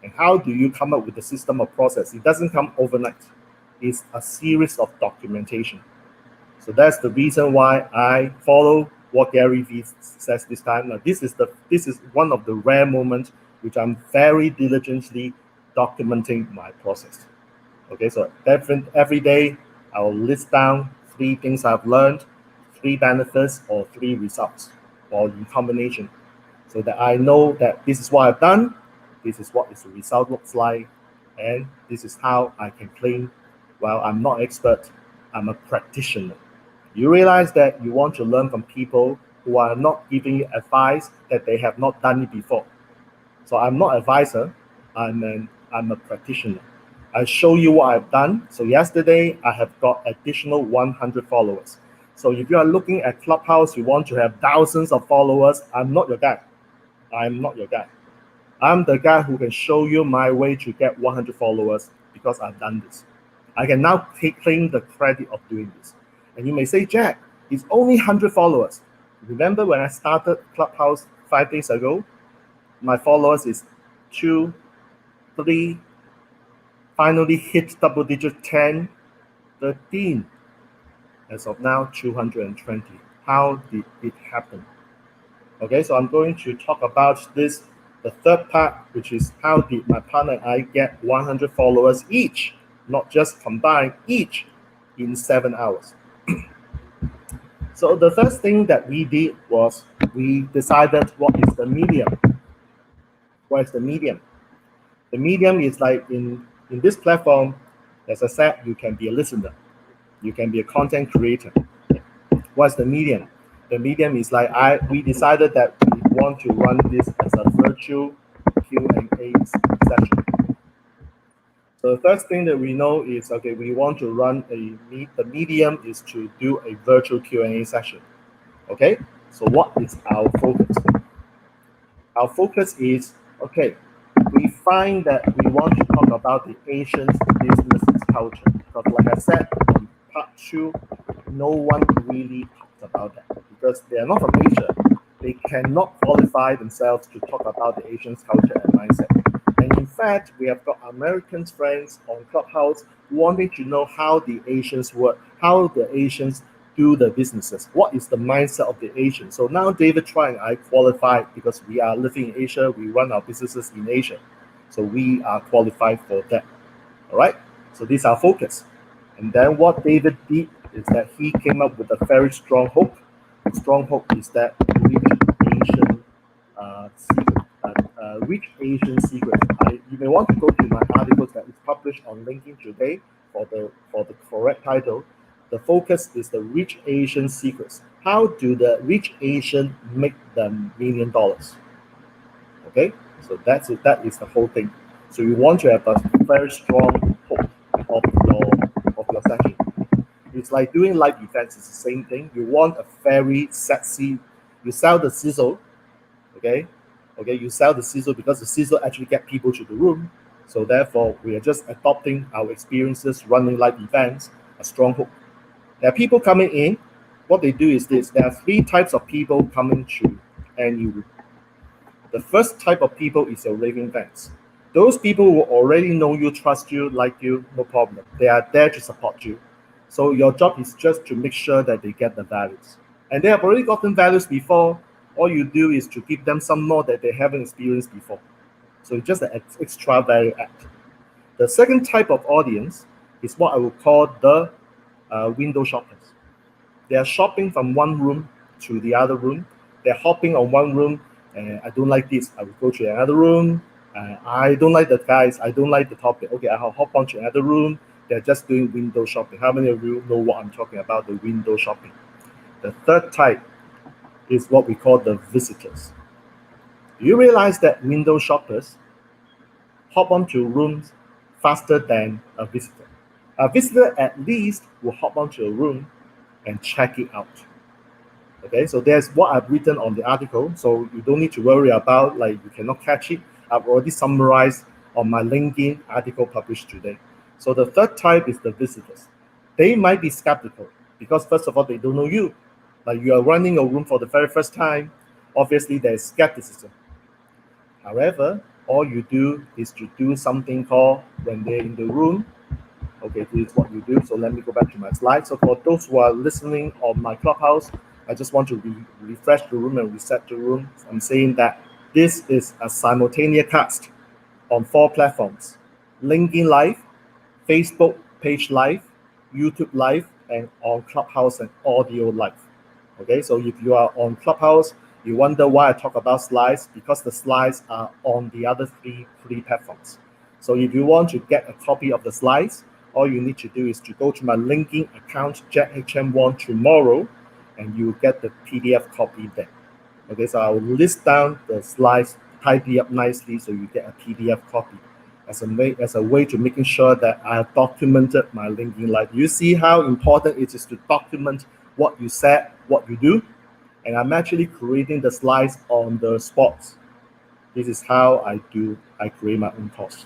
And how do you come up with the system or process? It doesn't come overnight. It's a series of documentation. So that's the reason why I follow what Gary Vee says this time. Now, this is one of the rare moments which I'm very diligently documenting my process. Okay, so every day I will list down 3 things I've learned, 3 benefits or 3 results, or in combination, so that I know that this is what I've done, this is what the result looks like, and this is how I can claim, well, I'm not expert, I'm a practitioner. You realize that you want to learn from people who are not giving you advice that they have not done it before. So I'm not an advisor, I'm a practitioner. I show you what I've done. So yesterday I have got additional 100 followers. So if you are looking at Clubhouse, you want to have thousands of followers, I'm not your guy. I'm not your guy. I'm the guy who can show you my way to get 100 followers because I've done this. I can now claim the credit of doing this. And you may say, Jack, it's only 100 followers. Remember when I started Clubhouse 5 days ago? My followers is 2, 3, finally hit double digit 10, 13. As of now, 220. How did it happen? Okay, so I'm going to talk about this, the third part, which is how did my partner and I get 100 followers each, not just combined, each in 7 hours. So the first thing that we did was we decided what is the medium. What is the medium? The medium is like in this platform, as I said, you can be a listener. You can be a content creator. What's the medium? The medium is like we decided that we want to run this as a virtual Q&A session. So the first thing that we know is, okay, we want to run the medium is to do a virtual Q&A session. Okay, so what is our focus? Our focus is, okay, we find that we want to talk about the Asian business culture. Because like I said, on part 2, no one really talks about that because they are not from Asia. They cannot qualify themselves to talk about the Asian culture and mindset. And in fact, we have got American friends on Clubhouse wanting to know how the Asians work, how the Asians do the businesses, what is the mindset of the Asians. So now David Troy and I qualify because we are living in Asia, we run our businesses in Asia. So we are qualified for that. All right, so this is our focus. And then what David did is that he came up with a very strong hook. The strong hook is that Rich Asian Secrets. You may want to go to my articles that is published on LinkedIn today for the correct title. The focus is the Rich Asian Secrets. How do the rich Asian make them $1 million? Okay, so that's it. That is the whole thing. So you want to have a very strong hook of your session. It's like doing live events. It's the same thing. You want a very sexy. You sell the sizzle, okay. You sell the sizzle because the sizzle actually get people to the room. So therefore, we are just adopting our experiences running live events, a strong hook. There are people coming in. What they do is this. There are 3 types of people coming to any room. The first type of people is your raving fans. Those people will already know you, trust you, like you, no problem. They are there to support you. So your job is just to make sure that they get the values. And they have already gotten values before. All you do is to give them some more that they haven't experienced before. So it's just an extra value add. The second type of audience is what I would call the window shoppers. They are shopping from one room to the other room. They're hopping on one room. I don't like this. I will go to another room. I don't like the guys. I don't like the topic. Okay, I'll hop on to another room. They're just doing window shopping. How many of you know what I'm talking about, the window shopping? The third type is what we call the visitors. Do you realize that window shoppers hop onto rooms faster than a visitor? A visitor at least will hop onto a room and check it out. Okay, so there's what I've written on the article, so you don't need to worry about like you cannot catch it. I've already summarized on my LinkedIn article published today. So the third type is the visitors. They might be skeptical because first of all, they don't know you. Like you are running a room for the very first time, obviously there's skepticism. However, all you do is to do something called when they're in the room. Okay, this is what you do. So let me go back to my slide. So for those who are listening on my Clubhouse, I just want to refresh the room and reset the room. I'm saying that this is a simultaneous cast on 4 platforms: LinkedIn Live, Facebook page Live, YouTube Live, and on Clubhouse and Audio Live. Okay, so if you are on Clubhouse, you wonder why I talk about slides, because the slides are on the other three platforms. So if you want to get a copy of the slides, all you need to do is to go to my LinkedIn account, JackHM1 tomorrow, and you will get the PDF copy there. Okay, so I will list down the slides, tidy up nicely so you get a PDF copy as a way to making sure that I have documented my LinkedIn Live. You see how important it is to document what you said, what you do, and I'm actually creating the slides on the spot. This is how I create my own course.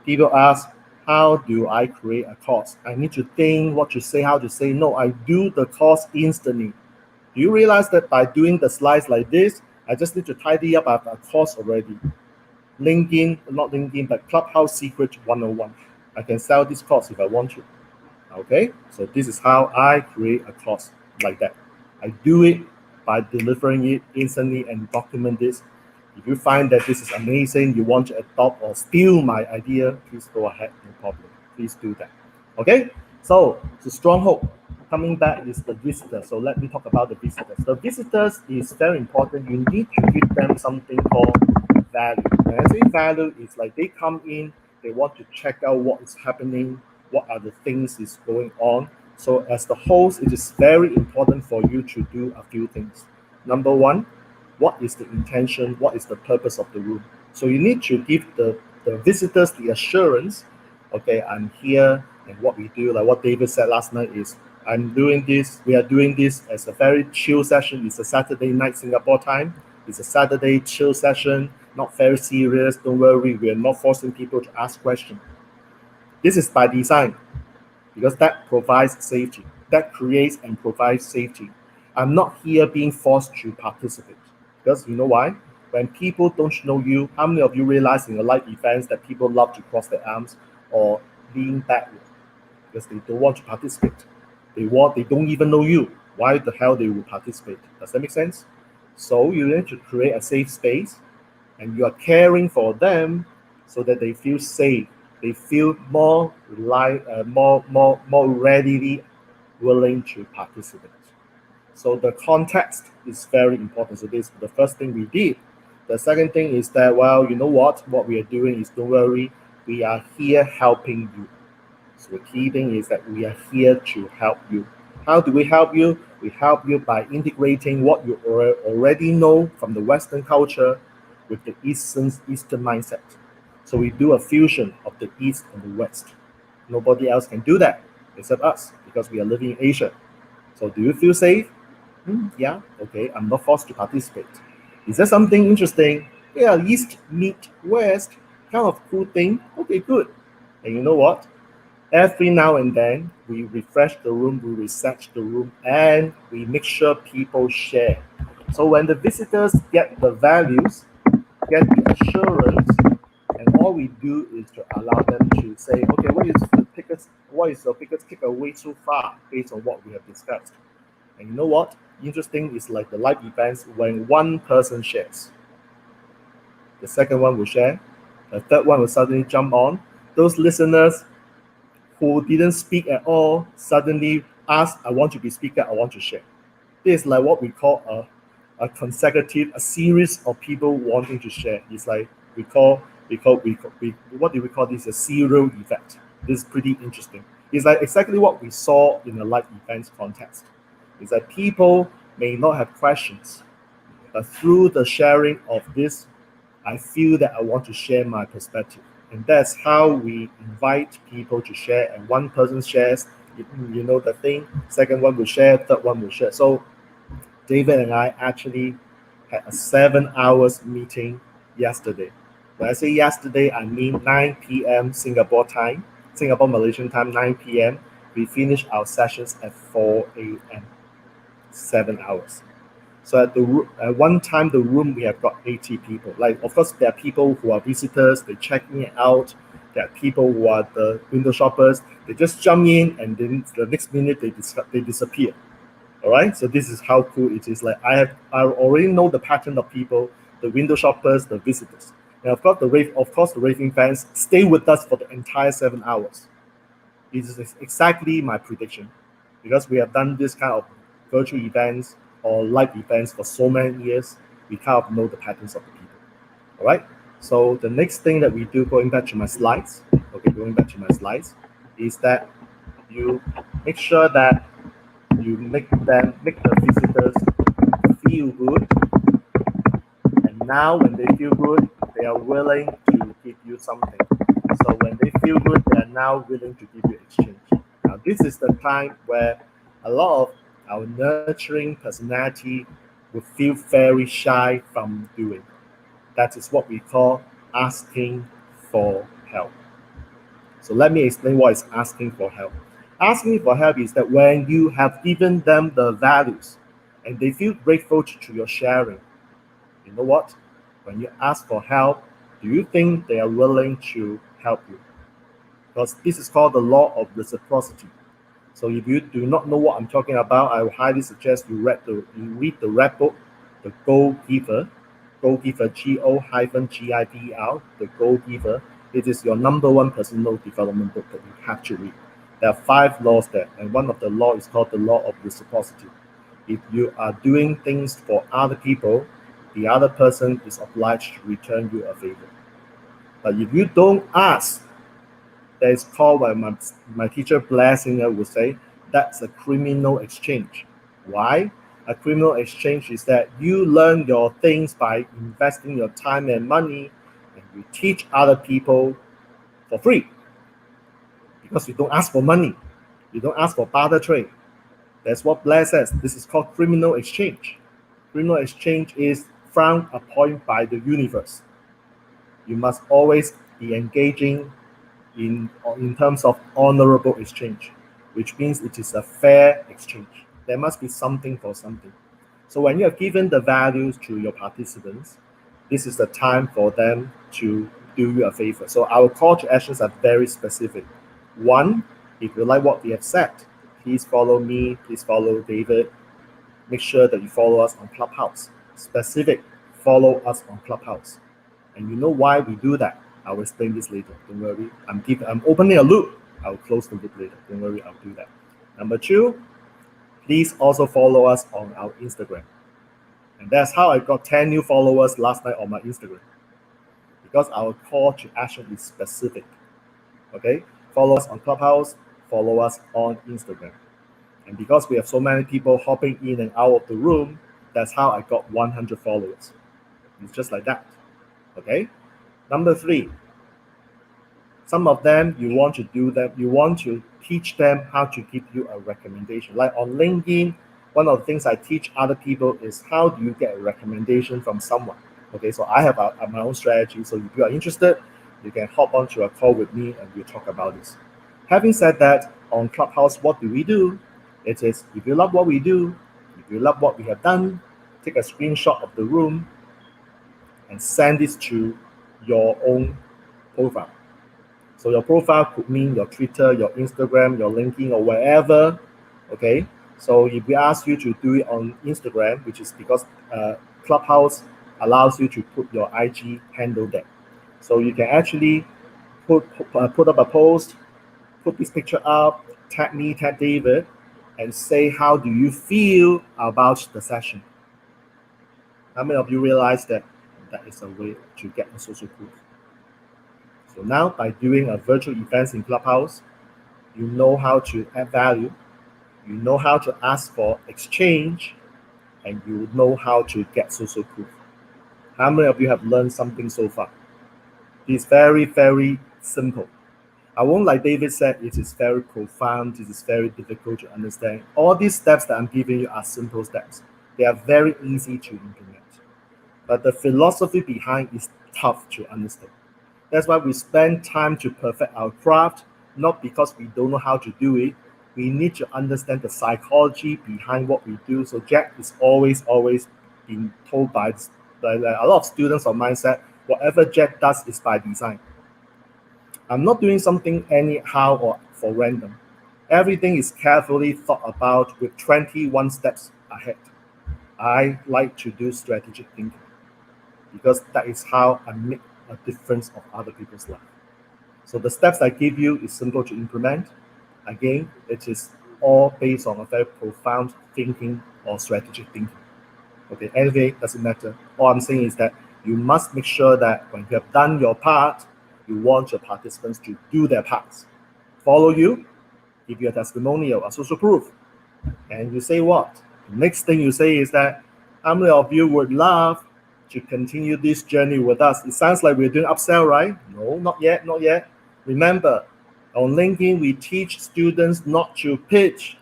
People ask, how do I create a course? I need to think what to say, how to say. No, I do the course instantly. Do you realize that by doing the slides like this, I just need to tidy up a course already? Not LinkedIn, but Clubhouse Secret 101. I can sell this course if I want to. Okay, so this is how I create a course like that. I do it by delivering it instantly and document this. If you find that this is amazing, you want to adopt or steal my idea, please go ahead, no problem. Please do that. Okay, so the stronghold. Coming back is the visitor. So let me talk about the visitors. The visitors is very important. You need to give them something called value. When I say value, it's like they come in, they want to check out what is happening, what are the things is going on. So as the host, it is very important for you to do a few things. Number one, what is the intention? What is the purpose of the room? So you need to give the visitors the assurance, okay, I'm here, and what we do, like what David said last night, is I'm doing this, we are doing this as a very chill session. It's a Saturday night Singapore time. It's a Saturday chill session, not very serious. Don't worry, we are not forcing people to ask questions. This is by design because that provides safety. That creates and provides safety. I'm not here being forced to participate because you know why? When people don't know you, how many of you realize in your live events that people love to cross their arms or lean backward because they don't want to participate? They don't even know you. Why the hell they will participate? Does that make sense? So you need to create a safe space, and you are caring for them so that they feel safe. They feel more more readily willing to participate. So the context is very important. So this is the first thing we did. The second thing is that, well, you know what we are doing is, don't worry, we are here helping you. So the key thing is that we are here to help you. How do we help you? We help you by integrating what you already know from the Western culture with the Eastern mindset. So we do a fusion of the East and the West. Nobody else can do that except us because we are living in Asia. So do you feel safe? Yeah, okay, I'm not forced to participate. Is there something interesting? Yeah, East meet West, kind of cool thing. Okay, good. And you know what? Every now and then, we refresh the room, we research the room, and we make sure people share. So when the visitors get the values, get the assurance, and all we do is to allow them to say, okay, what is the biggest takeaway so far based on what we have discussed? And you know what? Interesting is like the live events when one person shares, the second one will share, the third one will suddenly jump on. Those listeners who didn't speak at all suddenly ask, I want to be speaker, I want to share. This is like what we call a series of people wanting to share. It's like what do we call this? A serial effect. This is pretty interesting. It's like exactly what we saw in a live events context. Is that people may not have questions, but through the sharing of this, I feel that I want to share my perspective. And that's how we invite people to share. And one person shares, you know the thing, second one will share, third one will share. So David and I actually had a 7 hours meeting yesterday. When I say yesterday, I mean 9 p.m. Singapore time, Singapore Malaysian time, 9 p.m. We finished our sessions at 4 a.m. 7 hours. So at one time, the room we have got 80 people. Like, of course, there are people who are visitors, they check in and out. There are people who are the window shoppers. They just jump in, and then the next minute they disappear. All right. So this is how cool it is. Like I already know the pattern of people, the window shoppers, the visitors, and of course the raving fans stay with us for the entire 7 hours. This is exactly my prediction, because we have done this kind of virtual events or live events for so many years. We kind of know the patterns of the people. All right. So the next thing that we do, going back to my slides, is that you make sure that you make the visitors feel good, and now when they feel good, they are willing to give you something. So when they feel good, they are now willing to give you exchange. Now this is the time where a lot of our nurturing personality will feel very shy from doing. That is what we call asking for help. So let me explain what is asking for help. Asking for help is that when you have given them the values and they feel grateful to your sharing, you know what? When you ask for help, do you think they are willing to help you? Because this is called the law of reciprocity. So if you do not know what I'm talking about, I highly suggest you read the rap book, The Go Giver, Go-Giver, The Go Giver. It is your number one personal development book that you have to read. There are 5 laws there, and one of the law is called the law of reciprocity. If you are doing things for other people, the other person is obliged to return you a favor. But if you don't ask, that is called, by my teacher Blessinger would say, that's a criminal exchange. Why? A criminal exchange is that you learn your things by investing your time and money, and you teach other people for free. because you don't ask for money. You don't ask for barter trade. That's what Blair says. This is called criminal exchange. Criminal exchange is frowned upon by the universe. You must always be engaging in terms of honorable exchange, which means it is a fair exchange. There must be something for something. So when you have given the values to your participants, this is the time for them to do you a favor. So our call to actions are very specific. One, if you like what we have said, please follow me, please follow David. Make sure that you follow us on Clubhouse. Specific, follow us on Clubhouse. And you know why we do that? I'll explain this later. Don't worry. I'm opening a loop. I'll close the loop later. Don't worry, I'll do that. Number two, please also follow us on our Instagram. And that's how I got 10 new followers last night on my Instagram. Because our call to action is specific. Okay? Follow us on Clubhouse, follow us on Instagram. And because we have so many people hopping in and out of the room, that's how I got 100 followers. It's just like that. Okay? Number three, some of them you want to do them, you want to teach them how to give you a recommendation. Like on LinkedIn, one of the things I teach other people is how do you get a recommendation from someone. Okay, so I have my own strategy. So if you are interested, you can hop onto a call with me and we'll talk about this. Having said that, on Clubhouse, what do we do? It is, if you love what we do, if you love what we have done, take a screenshot of the room and send this to your own profile. So your profile could mean your Twitter, your Instagram, your LinkedIn, or wherever. Okay. So if we ask you to do it on Instagram, which is because Clubhouse allows you to put your IG handle there. So you can actually put up a post, put this picture up, tag me, tag David, and say how do you feel about the session. How many of you realize that that is a way to get a social proof? So now by doing a virtual events in Clubhouse, you know how to add value, you know how to ask for exchange, and you know how to get social proof. How many of you have learned something so far? It's very, very simple. I won't, like David said, it is very profound, it is very difficult to understand. All these steps that I'm giving you are simple steps. They are very easy to implement. But the philosophy behind is tough to understand. That's why we spend time to perfect our craft, not because we don't know how to do it. We need to understand the psychology behind what we do. So Jack is always being told by a lot of students of mindset, whatever Jack does is by design. I'm not doing something anyhow or for random. Everything is carefully thought about with 21 steps ahead. I like to do strategic thinking because that is how I make a difference of other people's life. So the steps I give you is simple to implement. Again, it is all based on a very profound thinking or strategic thinking. Okay, anyway, doesn't matter. All I'm saying is that you must make sure that when you have done your part, you want your participants to do their parts. Follow you, give you a testimonial, a social proof. And you say what? The next thing you say is that how many of you would love to continue this journey with us? It sounds like we're doing upsell, right? No, not yet, not yet. Remember, on LinkedIn, we teach students not to pitch,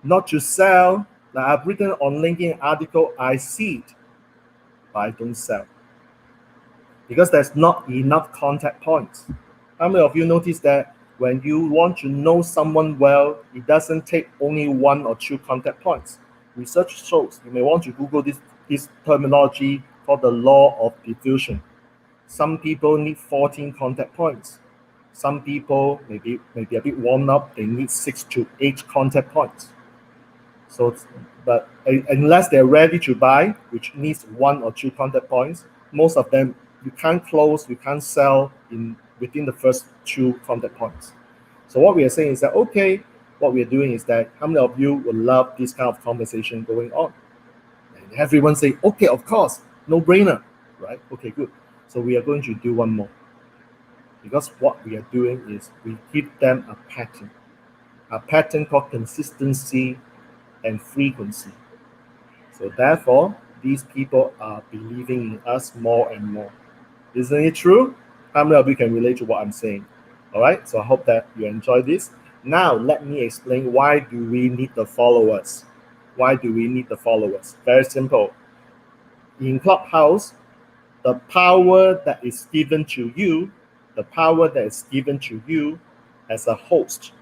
not to sell. Like I've written on LinkedIn article, I seed, but I don't sell. Because there's not enough contact points. How many of you notice that when you want to know someone well, it doesn't take only 1 or 2 contact points? Research shows, you may want to Google this terminology called the law of diffusion. Some people need 14 contact points. Some people maybe a bit warmed up, they need 6 to 8 contact points. So, but unless they're ready to buy, which needs 1 or 2 contact points, most of them you can't close, you can't sell within the first 2 contact points. So what we are saying is that, okay, what we are doing is that how many of you would love this kind of conversation going on? And everyone say, okay, of course, no brainer, right? Okay, good. So we are going to do one more. Because what we are doing is we give them a pattern called consistency and frequency. So therefore, these people are believing in us more and more. Isn't it true? How many of you can relate to what I'm saying? All right, so I hope that you enjoy this. Now, let me explain why do we need the followers. Why do we need the followers? Very simple. In Clubhouse, the power that is given to you, the power that is given to you as a host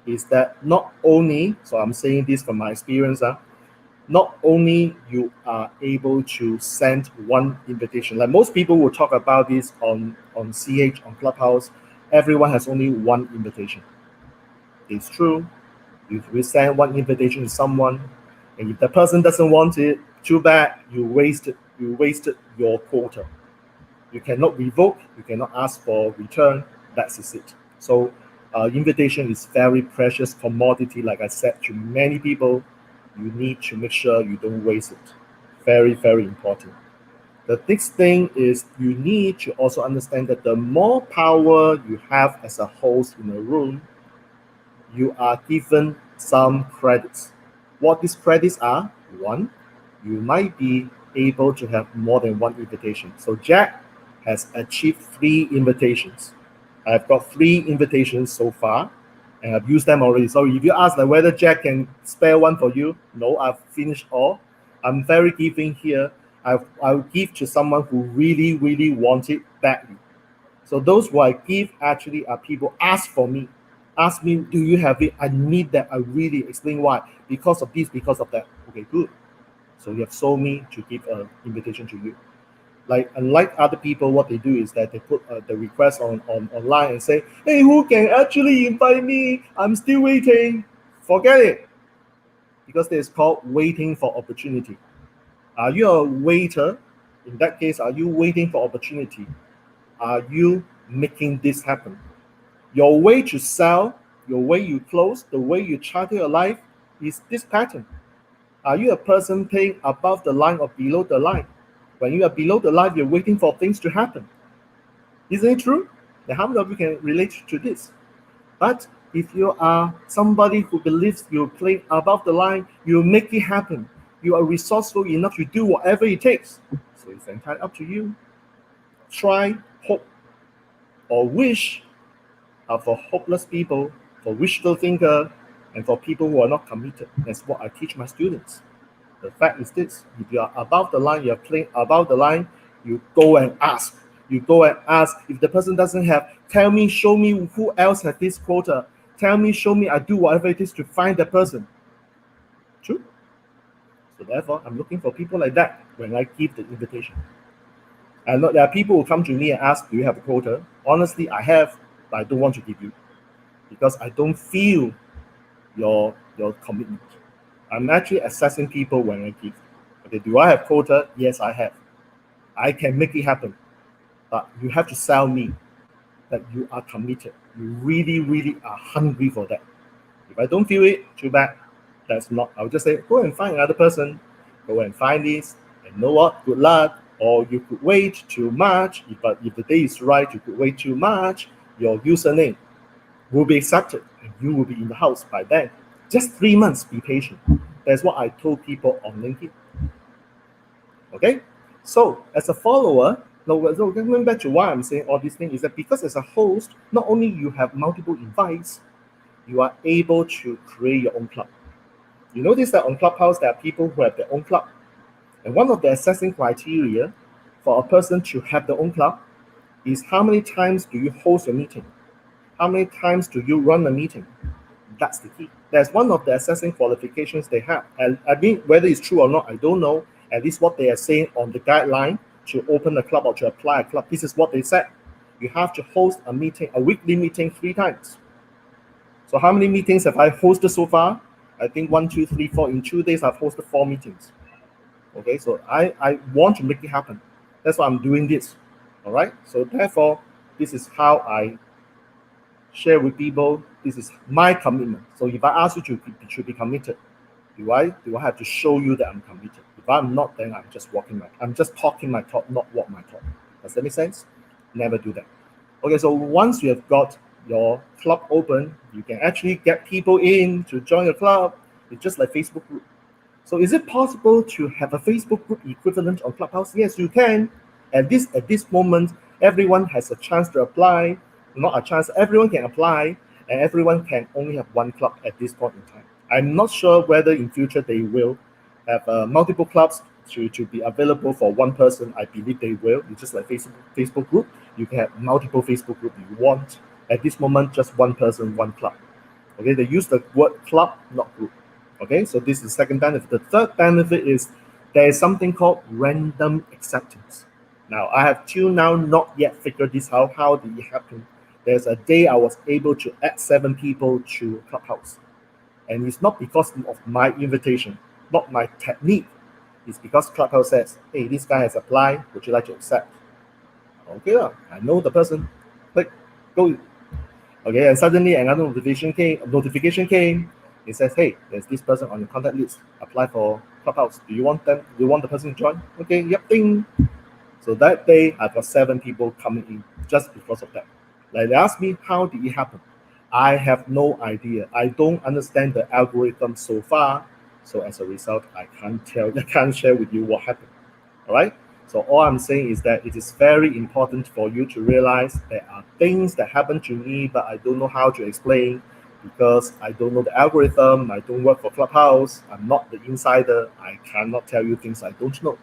is that not only, so I'm saying this from my experience, not only you are able to send one invitation, like most people will talk about this on CH, on Clubhouse, everyone has only one invitation. It's true. If we send one invitation to someone, and if the person doesn't want it, too bad, you wasted your quota. You cannot revoke, you cannot ask for return. That's it. So invitation is very precious commodity. Like I said to many people, you need to make sure you don't waste it. Very, very important. The next thing is you need to also understand that the more power you have as a host in a room, you are given some credits. What these credits are: one, you might be able to have more than one invitation. So Jack has achieved 3 invitations. I've got 3 invitations so far, and I've used them already. So if you ask like whether Jack can spare one for you, no, I've finished all. I'm very giving here. I'll give to someone who really, really want it badly. So those who I give actually are people ask for me. Ask me, do you have it? I need that. I really explain why. Because of this, because of that. Okay, good. So you have sold me to give an invitation to you. Like unlike other people, what they do is that they put the request on online and say, hey, who can actually invite me? I'm still waiting. Forget it. Because it's called waiting for opportunity. Are you a waiter? In that case, are you waiting for opportunity? Are you making this happen? Your way to sell, your way you close, the way you charter your life is this pattern. Are you a person paying above the line or below the line? When you are below the line, you're waiting for things to happen. Isn't it true? Now, how many of you can relate to this? But if you are somebody who believes you're playing above the line, you make it happen. You are resourceful enough to do whatever it takes. So it's entirely up to you. Try, hope, or wish are for hopeless people, for wishful thinker, and for people who are not committed. That's what I teach my students. The fact is this: if you are above the line, you are playing above the line, you go and ask. You go and ask. If the person doesn't have, tell me, show me who else has this quota. Tell me, show me, I do whatever it is to find the person. True? So therefore, I'm looking for people like that when I give the invitation. And there are people who come to me and ask, do you have a quota? Honestly, I have, but I don't want to give you because I don't feel your commitment. I'm actually assessing people when I give. Okay, do I have quota? Yes, I have. I can make it happen. But you have to sell me that you are committed. You really, really are hungry for that. If I don't feel it, too bad. That's not. I'll just say, go and find another person. Go and find this. And you know what? Good luck. Or you could wait till March. But if the day is right, you could wait till March. Your username will be accepted and you will be in the house by then. Just 3 months, be patient. That's what I told people on LinkedIn. Okay? So, as a follower, so going back to why I'm saying all these things is that because as a host, not only you have multiple invites, you are able to create your own club. You notice that on Clubhouse, there are people who have their own club. And one of the assessing criteria for a person to have their own club is how many times do you host a meeting? How many times do you run a meeting? That's the key. That's one of the assessing qualifications they have. And I mean, whether it's true or not, I don't know. At least what they are saying on the guideline to open a club or to apply a club, this is what they said. You have to host a meeting, a weekly meeting 3 times. So how many meetings have I hosted so far? I think 1, 2, 3, 4. In 2 days, I've hosted 4 meetings. Okay, so I want to make it happen. That's why I'm doing this. All right. So therefore, this is how I share with people. This is my commitment. So if I ask you to be committed, do I have to show you that I'm committed? If I'm not, then I'm just talking my talk, not walk my talk. Does that make sense? Never do that. Okay, so once you have got your club open, you can actually get people in to join your club. It's just like Facebook group. So is it possible to have a Facebook group equivalent on Clubhouse? Yes, you can. At this moment, everyone has a chance to apply. not a chance. Everyone can apply, and everyone can only have one club at this point in time. I'm not sure whether in future they will have multiple clubs to be available for one person. I believe they will. It's just like Facebook group. You can have multiple Facebook group you want. At this moment, just one person, one club. Okay, they use the word club, not group. Okay, so this is the second benefit. The third benefit is there is something called random acceptance. Now, I have till now not yet figured this out. How did it happen? There's a day I was able to add 7 people to Clubhouse. And it's not because of my invitation, not my technique. It's because Clubhouse says, hey, this guy has applied. Would you like to accept? Okay, I know the person. Click, go. Okay, and suddenly another notification came. It says, hey, there's this person on your contact list. Apply for Clubhouse. Do you want the person to join? Okay, yep, ding. So that day, I got 7 people coming in just because of that. Like they asked me, how did it happen? I have no idea. I don't understand the algorithm so far. So as a result, I can't share with you what happened. All right. So all I'm saying is that it is very important for you to realize there are things that happen to me, but I don't know how to explain because I don't know the algorithm. I don't work for Clubhouse. I'm not the insider. I cannot tell you things I don't know.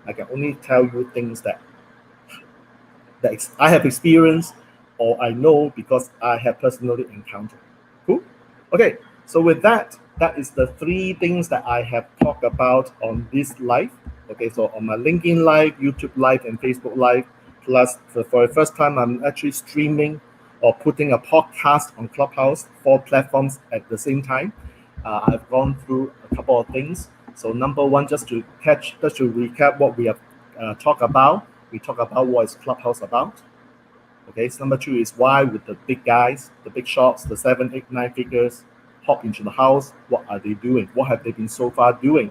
I can only tell you things that I have experienced or I know because I have personally encountered. Cool? Okay, so with that, that is the 3 things that I have talked about on this live. Okay, so on my LinkedIn Live, YouTube Live, and Facebook Live, plus for the first time, I'm actually streaming or putting a podcast on Clubhouse, 4 platforms at the same time. I've gone through a couple of things. So number 1, just to recap what we have talked about. We talk about what is Clubhouse about. Okay, so number 2 is why would the big guys, the big shots, the 7, 8, 9 figures hop into the house? What are they doing? What have they been so far doing?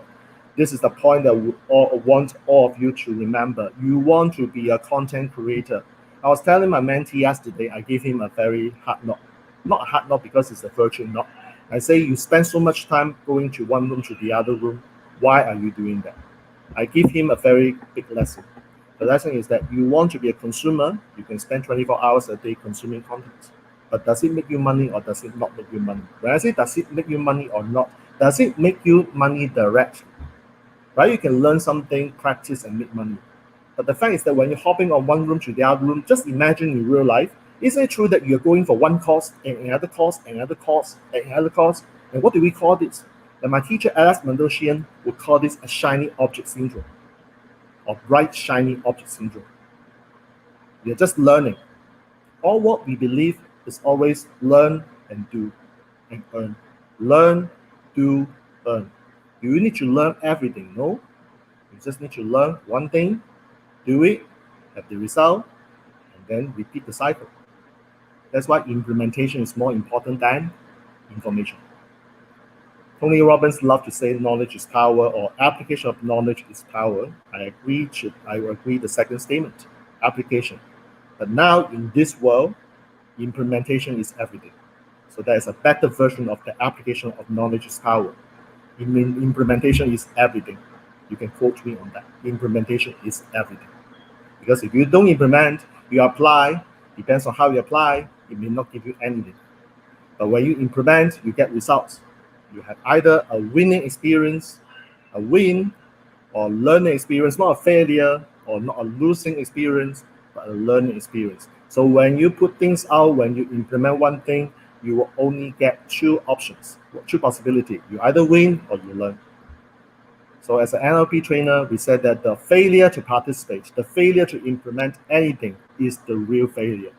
This is the point that we all want all of you to remember. You want to be a content creator. I was telling my mentee yesterday, I gave him a very hard knock. Not a hard knock because it's a virtual knock. I say you spend so much time going to one room to the other room. Why are you doing that? I give him a very big lesson. The lesson is that you want to be a consumer, you can spend 24 hours a day consuming content. But does it make you money or does it not make you money? When I say does it make you money or not, does it make you money directly? Right? You can learn something, practice, and make money. But the fact is that when you're hopping on one room to the other room, just imagine in real life, isn't it true that you're going for one course and another course, another course, and another course? And what do we call this? And my teacher, Alex Mandoshian, would call this a shiny object syndrome, or bright shiny object syndrome. You're just learning. All what we believe is always learn and do and earn. Learn, do, earn. Do you need to learn everything? No. You just need to learn one thing, do it, have the result, and then repeat the cycle. That's why implementation is more important than information. Tony Robbins loved to say knowledge is power or application of knowledge is power. I agree the second statement, application. But now in this world, implementation is everything. So there is a better version of the application of knowledge is power. Implementation is everything. You can quote me on that. Implementation is everything. Because if you don't implement, you apply, depends on how you apply, it may not give you anything. But when you implement, you get results. You have either a winning experience, a win, or learning experience, not a failure, or not a losing experience, but a learning experience. So when you put things out, when you implement one thing, you will only get 2 options, 2 possibilities. You either win or you learn. So as an NLP trainer, we said that the failure to participate, the failure to implement anything is the real failure.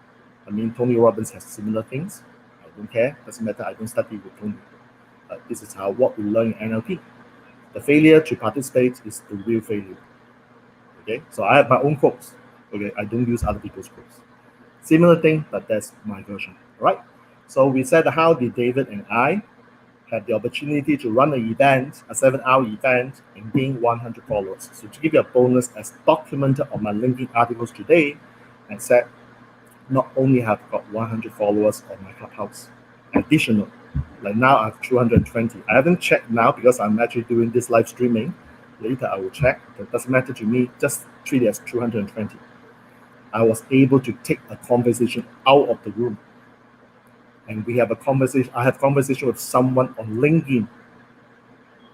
I mean, Tony Robbins has similar things. I don't care. Doesn't matter. I don't study with Tony. This is what we learn in NLP. The failure to participate is the real failure. Okay, so I have my own quotes. Okay, I don't use other people's quotes. Similar thing, but that's my version. All right. So we said how did David and I had the opportunity to run an event, a 7-hour event, and gain 100 followers. So to give you a bonus, as documented on my LinkedIn articles today, I said not only have got 100 followers on my Clubhouse, additional, like now I have 220. I haven't checked now because I'm actually doing this live streaming. Later I will check. It doesn't matter to me. Just treat it as 220. I was able to take a conversation out of the room. And we have a conversation. I have conversation with someone on LinkedIn.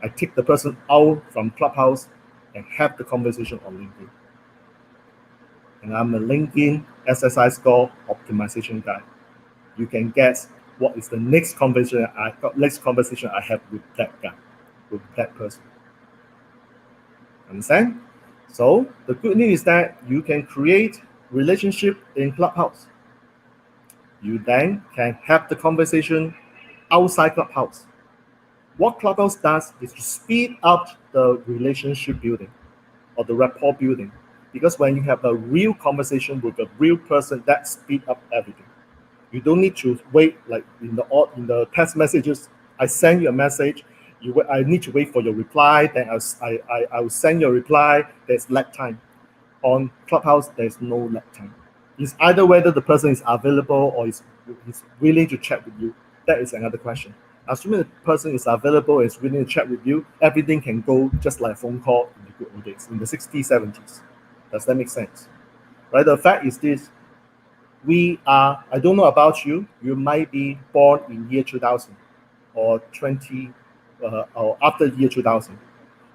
I take the person out from Clubhouse and have the conversation on LinkedIn. And I'm a LinkedIn SSI score optimization guy. You can guess what is the next conversation I have with that guy, with that person. Understand? So the good news is that you can create relationship in Clubhouse. You then can have the conversation outside Clubhouse. What Clubhouse does is to speed up the relationship building or the rapport building. Because when you have a real conversation with a real person, that speed up everything. You don't need to wait like in the text messages. I send you a message. I need to wait for your reply. Then I will send your reply. There's lag time. On Clubhouse, there's no lag time. It's either whether the person is available or is willing to chat with you. That is another question. Assuming the person is available and is willing to chat with you, everything can go just like a phone call in the good old days, in the 60s, 70s. Does that make sense? Right? The fact is this. I don't know about you, you might be born in year 2000 or or after year 2000.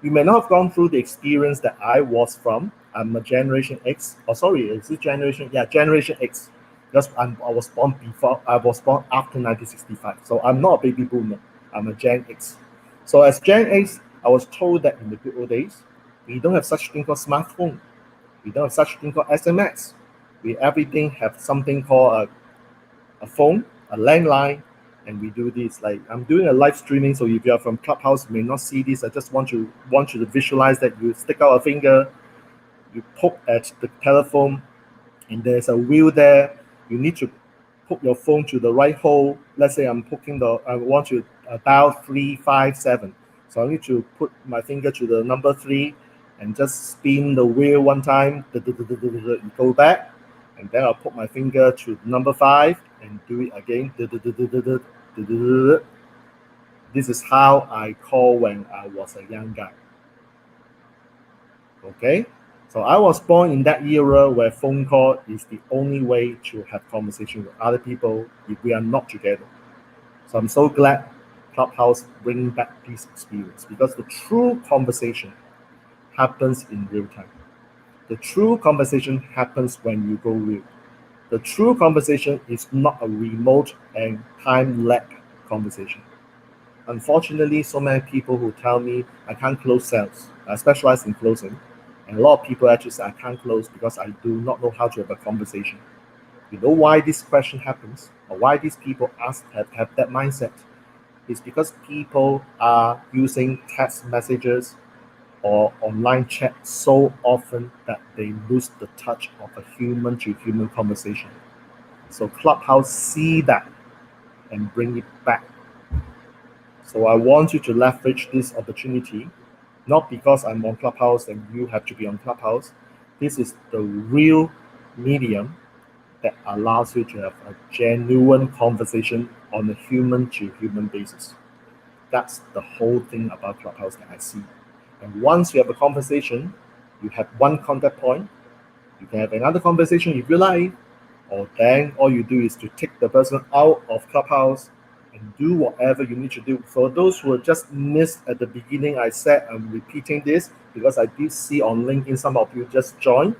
You may not have gone through the experience that I was from. I'm a Generation X. Oh, sorry, is it Generation? Yeah, Generation X. Because I was born after 1965. So I'm not a baby boomer. I'm a Gen X. So as Gen X, I was told that in the good old days, we don't have such thing called smartphone. We don't have such thing called SMS. We everything have something called a phone, a landline, and we do this. Like I'm doing a live streaming, so if you are from Clubhouse, you may not see this. I just want you to visualize that you stick out a finger, you poke at the telephone, and there's a wheel there. You need to put your phone to the right hole. Let's say I want to dial 357. So I need to put my finger to the number 3 and just spin the wheel one time. You go back, and then I'll put my finger to number 5 and do it again. This is how I call when I was a young guy. Okay? So I was born in that era where phone call is the only way to have conversation with other people if we are not together. So I'm so glad Clubhouse bring back this experience, because the true conversation happens in real time. The true conversation happens when you go real. The true conversation is not a remote and time lag conversation. Unfortunately, so many people who tell me I can't close sales. I specialize in closing. And a lot of people actually say I can't close because I do not know how to have a conversation. You know why this question happens, or why these people have that mindset? It's because people are using text messages or online chat so often that they lose the touch of a human to human conversation. So Clubhouse see that and bring it back. So I want you to leverage this opportunity, not because I'm on Clubhouse and you have to be on Clubhouse. This is the real medium that allows you to have a genuine conversation on a human to human basis. That's the whole thing about Clubhouse that I see. And once you have a conversation, you have one contact point. You can have another conversation if you like, or then all you do is to take the person out of Clubhouse and do whatever you need to do. For those who just missed at the beginning, I said I'm repeating this because I did see on LinkedIn some of you just joined.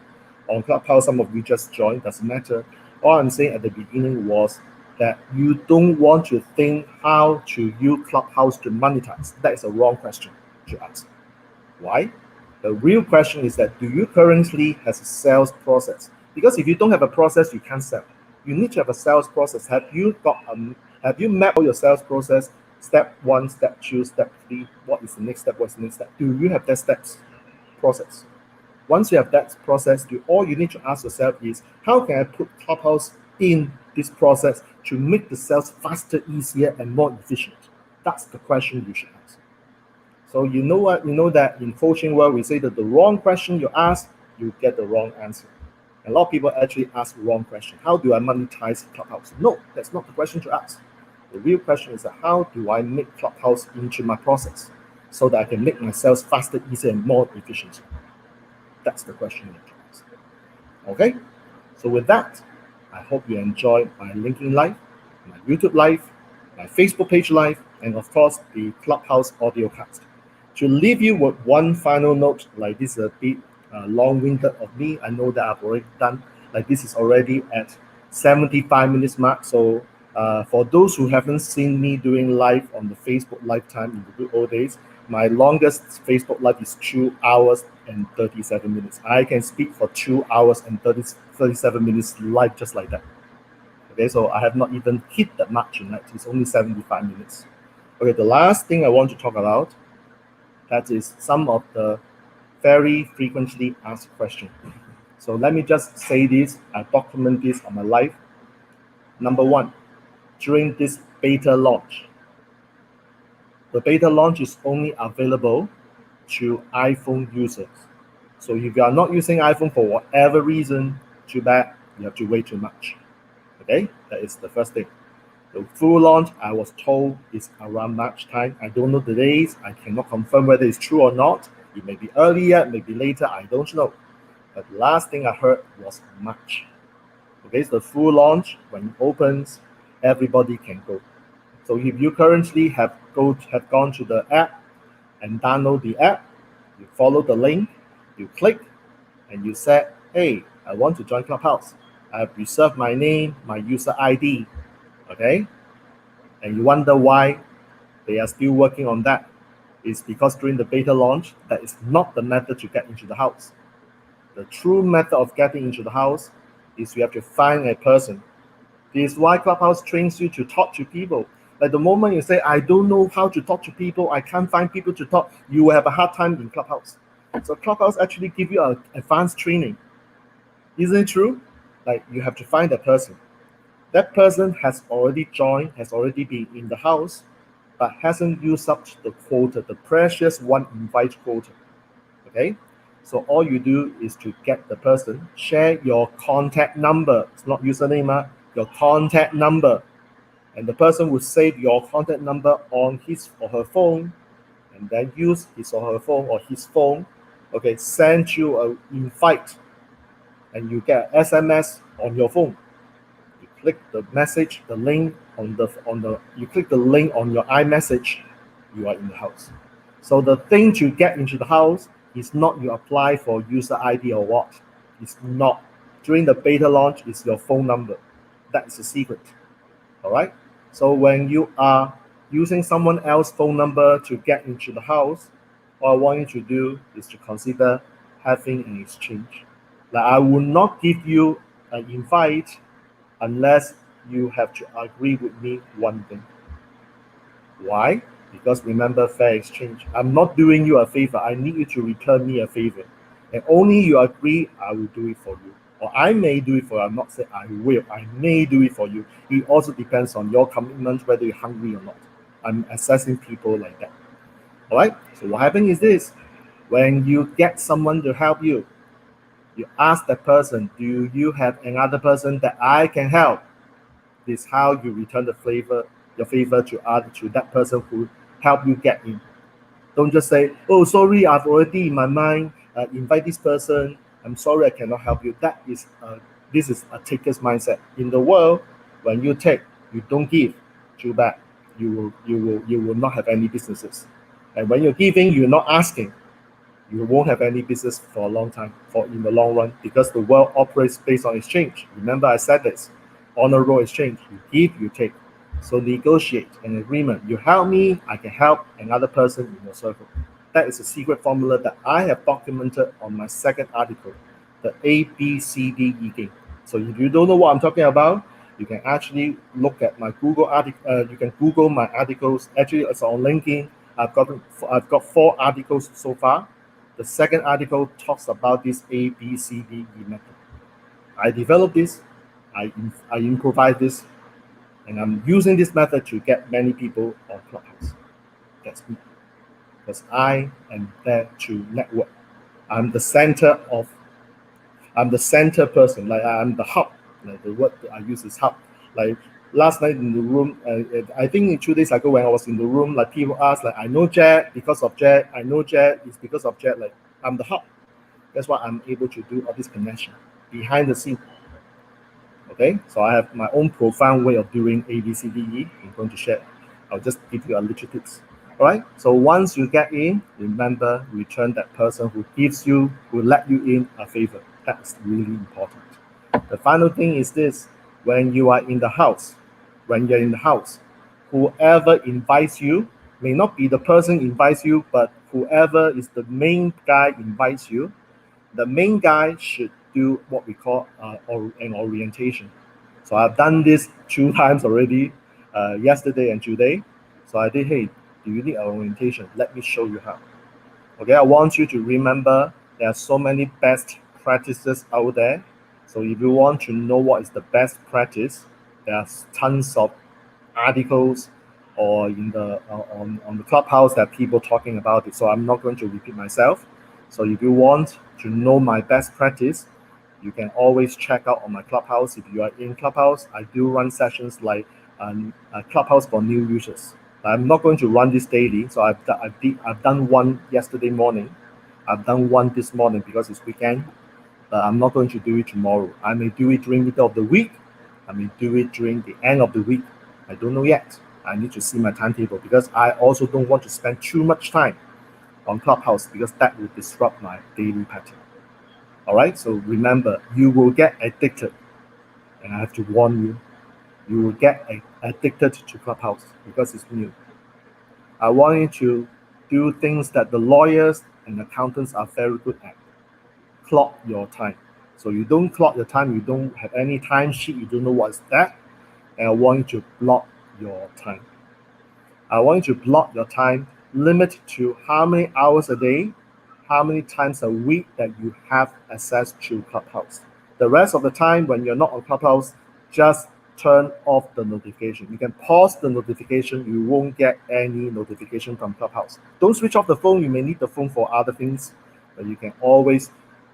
On Clubhouse, some of you just joined, doesn't matter. All I'm saying at the beginning was that you don't want to think how to use Clubhouse to monetize. That is a wrong question to ask. Why? The real question is that do you currently have a sales process? Because if you don't have a process, you can't sell. You need to have a sales process. Have you mapped out your sales process? Step 1, step 2, step 3. What is the next step? What's the next step? Do you have that steps process? Once you have that process, all you need to ask yourself is, how can I put Clubhouse in this process to make the sales faster, easier, and more efficient? That's the question you should ask. So you know what? You know that in coaching world, we say that the wrong question you ask, you get the wrong answer. A lot of people actually ask the wrong question. How do I monetize Clubhouse? No, that's not the question to ask. The real question is that how do I make Clubhouse into my process so that I can make my sales faster, easier, and more efficient? That's the question you have to ask. Okay? So with that, I hope you enjoy my LinkedIn Live, my YouTube Live, my Facebook page Live, and of course the Clubhouse audio cast. To leave you with one final note, like this is a bit long-winded of me. I know that I've already done, like this is already at 75 minutes mark. So for those who haven't seen me doing live on the Facebook lifetime in the good old days, my longest Facebook live is 2 hours and 37 minutes. I can speak for 2 hours and 37 minutes live just like that. Okay, so I have not even hit that mark tonight. It's only 75 minutes. Okay, the last thing I want to talk about, that is some of the very frequently asked questions. So let me just say this, I document this on my live. Number one, during this beta launch, the beta launch is only available to iPhone users. So if you are not using iPhone for whatever reason, too bad, you have to wait too much. Okay, that is the first thing. The full launch, I was told, is around March time. I don't know the days. I cannot confirm whether it's true or not. It may be earlier, maybe later, I don't know. But the last thing I heard was March. Okay, so the full launch, when it opens, everybody can go. So if you currently have gone to the app and download the app, you follow the link, you click, and you said, hey, I want to join Clubhouse. I have reserved my name, my user ID, okay? And you wonder why they are still working on that. It's because during the beta launch, that is not the method to get into the house. The true method of getting into the house is you have to find a person. This is why Clubhouse trains you to talk to people. Like the moment you say, I don't know how to talk to people, I can't find people to talk, you will have a hard time in Clubhouse. So Clubhouse actually give you an advanced training. Isn't it true? Like you have to find a person. That person has already joined, has already been in the house, but hasn't used up the quota, the precious one invite quota. Okay? So all you do is to get the person, share your contact number. It's not username, your contact number. And the person will save your contact number on his or her phone, and then use his or her phone or his phone, okay, send you an invite, and you get an SMS on your phone. You click the message, the link you click the link on your iMessage, you are in the house. So the thing to get into the house is not you apply for user ID or what. It's not. During the beta launch, it's your phone number. That's the secret. All right. So when you are using someone else's phone number to get into the house, what I want you to do is to consider having an exchange. Like I will not give you an invite unless you have to agree with me one thing. Why? Because remember, fair exchange. I'm not doing you a favor. I need you to return me a favor. And only you agree, I will do it for you. Or I may do it for you. I'm not saying I will. I may do it for you. It also depends on your commitment, whether you're hungry or not. I'm assessing people like that. All right? So what happens is this. When you get someone to help you, you ask that person, do you have another person that I can help? This is how you return your favor to that person who helped you get in. Don't just say, oh, sorry, I've already in my mind invite this person. I'm sorry, I cannot help you. This is a taker's mindset. In the world, when you take, you don't give. Too bad. You will not have any businesses. And when you're giving, you're not asking. You won't have any business for a long time, for in the long run, because the world operates based on exchange. Remember, I said this: honorable exchange. You give, you take. So negotiate an agreement. You help me, I can help another person in your circle. That is a secret formula that I have documented on my second article, the ABCDE game. So if you don't know what I'm talking about, you can actually look at my Google article. You can Google my articles. Actually, it's on LinkedIn. I've got 4 articles so far. The second article talks about this ABCDE method. I developed this, I improvise this, and I'm using this method to get many people on Clubhouse. That's me. Because I am there to network. I'm the center person. Like I'm the hub. Like the word that I use is hub. Like last night in the room, I think 2 days ago when I was in the room, like people asked, like I know Jet because of Jet. I know Jet is because of Jet. Like I'm the hub. That's why I'm able to do all this connection behind the scene. Okay, so I have my own profound way of doing A, B, C, D, E. I'm going to share. I'll just give you a little tips. All right. So once you get in, remember return that person who let you in a favor. That's really important. The final thing is this: when you are in the house, whoever invites you may not be the person invites you, but whoever is the main guy invites you. The main guy should do what we call an orientation. So I've done this 2 times already, yesterday and today. So I did, hey, do you need an orientation? Let me show you how. Okay, I want you to remember there are so many best practices out there. So if you want to know what is the best practice, there's tons of articles or in the on the Clubhouse that people talking about it. So I'm not going to repeat myself. So if you want to know my best practice, you can always check out on my Clubhouse. If you are in Clubhouse, I do run sessions like a Clubhouse for new users. I'm not going to run this daily, so I've done one yesterday morning. I've done one this morning because it's weekend. But I'm not going to do it tomorrow. I may do it during the middle of the week. I may do it during the end of the week. I don't know yet. I need to see my timetable because I also don't want to spend too much time on Clubhouse because that will disrupt my daily pattern. All right, so remember, you will get addicted, and I have to warn you, you will get addicted to Clubhouse because it's new. I want you to do things that the lawyers and accountants are very good at. Clock your time. So you don't clock your time, you don't have any time sheet, you don't know what's that, and I want you to block your time. I want you to block your time, limit to how many hours a day, how many times a week that you have access to Clubhouse. The rest of the time when you're not on Clubhouse, just turn off the notification. You can pause the notification, you won't get any notification from Clubhouse. Don't switch off the phone, you may need the phone for other things, but you can always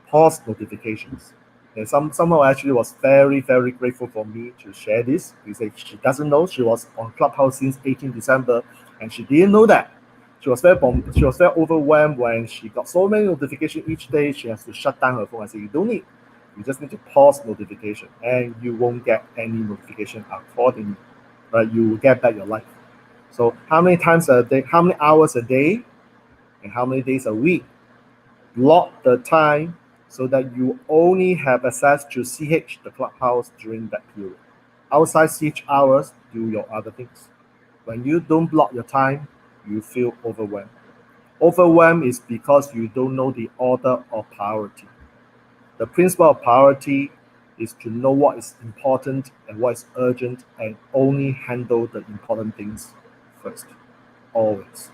pause notifications. And someone actually was very, very grateful for me to share this. He said she doesn't know she was on Clubhouse since 18 December, and she didn't know that. She was very overwhelmed when she got so many notifications each day. She has to shut down her phone. I said, you don't need. You just need to pause notification, and you won't get any notification accordingly. Right? You will get back your life. So how many times a day? How many hours a day? And how many days a week? Block the time so that you only have access to CH, the Clubhouse, during that period. Outside CH hours, do your other things. When you don't block your time, you feel overwhelmed. Overwhelmed is because you don't know the order of priority. The principle of priority is to know what is important and what is urgent and only handle the important things first, always.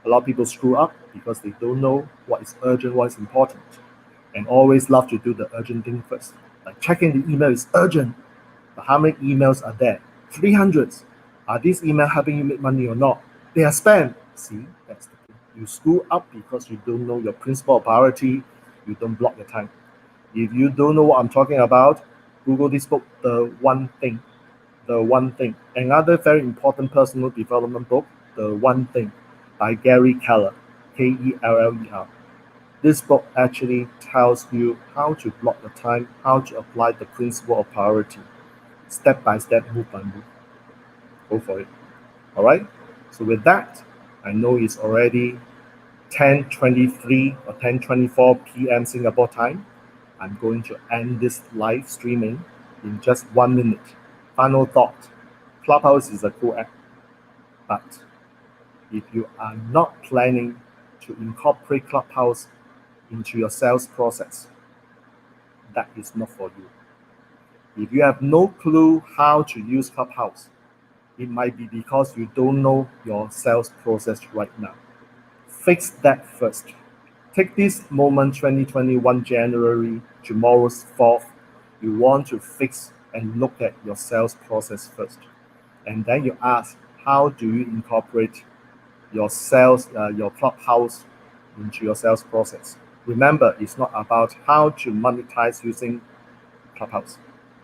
A lot of people screw up because they don't know what is urgent, what is important, and always love to do the urgent thing first. Like checking the email is urgent, but how many emails are there? 300. Are these emails helping you make money or not? They are spam. See, that's the thing. You screw up because you don't know your principle of priority. You don't block your time. If you don't know what I'm talking about, Google this book, The One Thing. The One Thing. Another very important personal development book, The One Thing, by Gary Keller, Keller. This book actually tells you how to block the time, how to apply the principle of priority, step by step, move by move. Go for it. All right. So with that, I know it's already 10:23 or 10:24 p.m. Singapore time. I'm going to end this live streaming in just 1 minute. Final thought. Clubhouse is a cool app, but if you are not planning to incorporate Clubhouse into your sales process, that is not for you. If you have no clue how to use Clubhouse, it might be because you don't know your sales process right now. Fix that first. Take this moment, 2021 January, tomorrow's 4th. You want to fix and look at your sales process first. And then you ask, how do you incorporate your sales, your Clubhouse into your sales process? Remember, it's not about how to monetize using Clubhouse.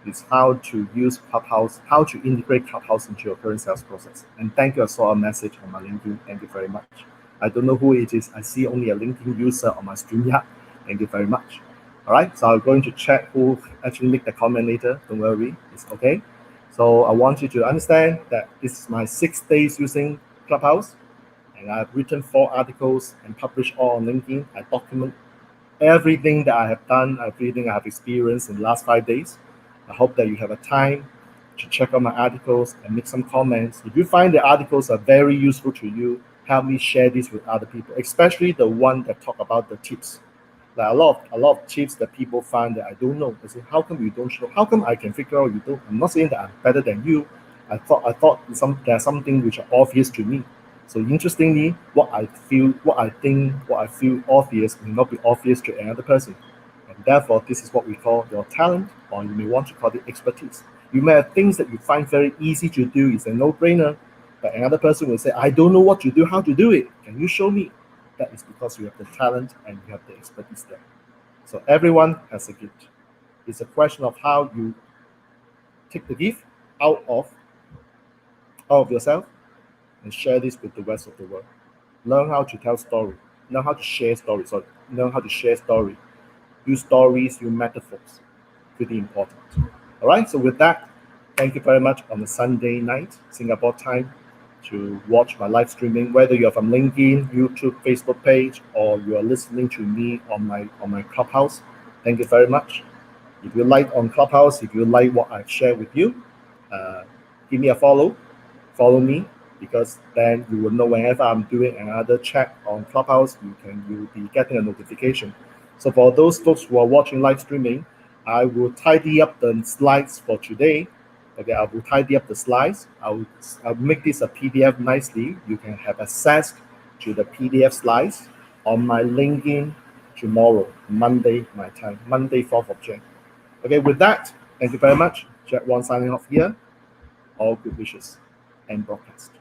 It's how to use Clubhouse, how to integrate Clubhouse into your current sales process. And thank you. I saw a message on my LinkedIn. Thank you very much. I don't know who it is. I see only a LinkedIn user on my StreamYard. Thank you very much. All right, so I'm going to check who actually make the comment later. Don't worry, it's okay. So I want you to understand that this is my 6 days using Clubhouse, and I've written 4 articles and published all on LinkedIn. I document everything that I have done, everything I have experienced in the last 5 days. I hope that you have a time to check out my articles and make some comments. If you find the articles are very useful to you, help me share this with other people, especially the one that talk about the tips. Like a lot of tips that people find that I don't know. I say, how come you don't show? How come I can figure out you don't? I'm not saying that I'm better than you. I thought there's something which are obvious to me. So interestingly, what I feel, what I feel obvious may not be obvious to another person. And therefore, this is what we call your talent, or you may want to call it expertise. You may have things that you find very easy to do, it's a no-brainer, but another person will say, I don't know what to do, how to do it. Can you show me? That is because you have the talent and you have the expertise there. So everyone has a gift. It's a question of how you take the gift out of yourself and share this with the rest of the world. Learn how to tell story. Learn how to share stories. Sorry, learn how to share story. Use stories, use metaphors. Pretty important. All right. So with that, thank you very much on a Sunday night, Singapore time, to watch my live streaming. Whether you're from LinkedIn, YouTube, Facebook page, or you are listening to me on my Clubhouse, thank you very much. If you like on Clubhouse, if you like what I've shared with you, uh, give me a follow me, because then you will know whenever I'm doing another chat on Clubhouse, you'll be getting a notification. So for those folks who are watching live streaming, I will tidy up the slides for today. Okay, I will tidy up the slides. I'll make this a PDF nicely. You can have access to the PDF slides on my LinkedIn tomorrow, Monday, my time, Monday, 4th of January. Okay, with that, thank you very much. Jack Wong signing off here. All good wishes and broadcast.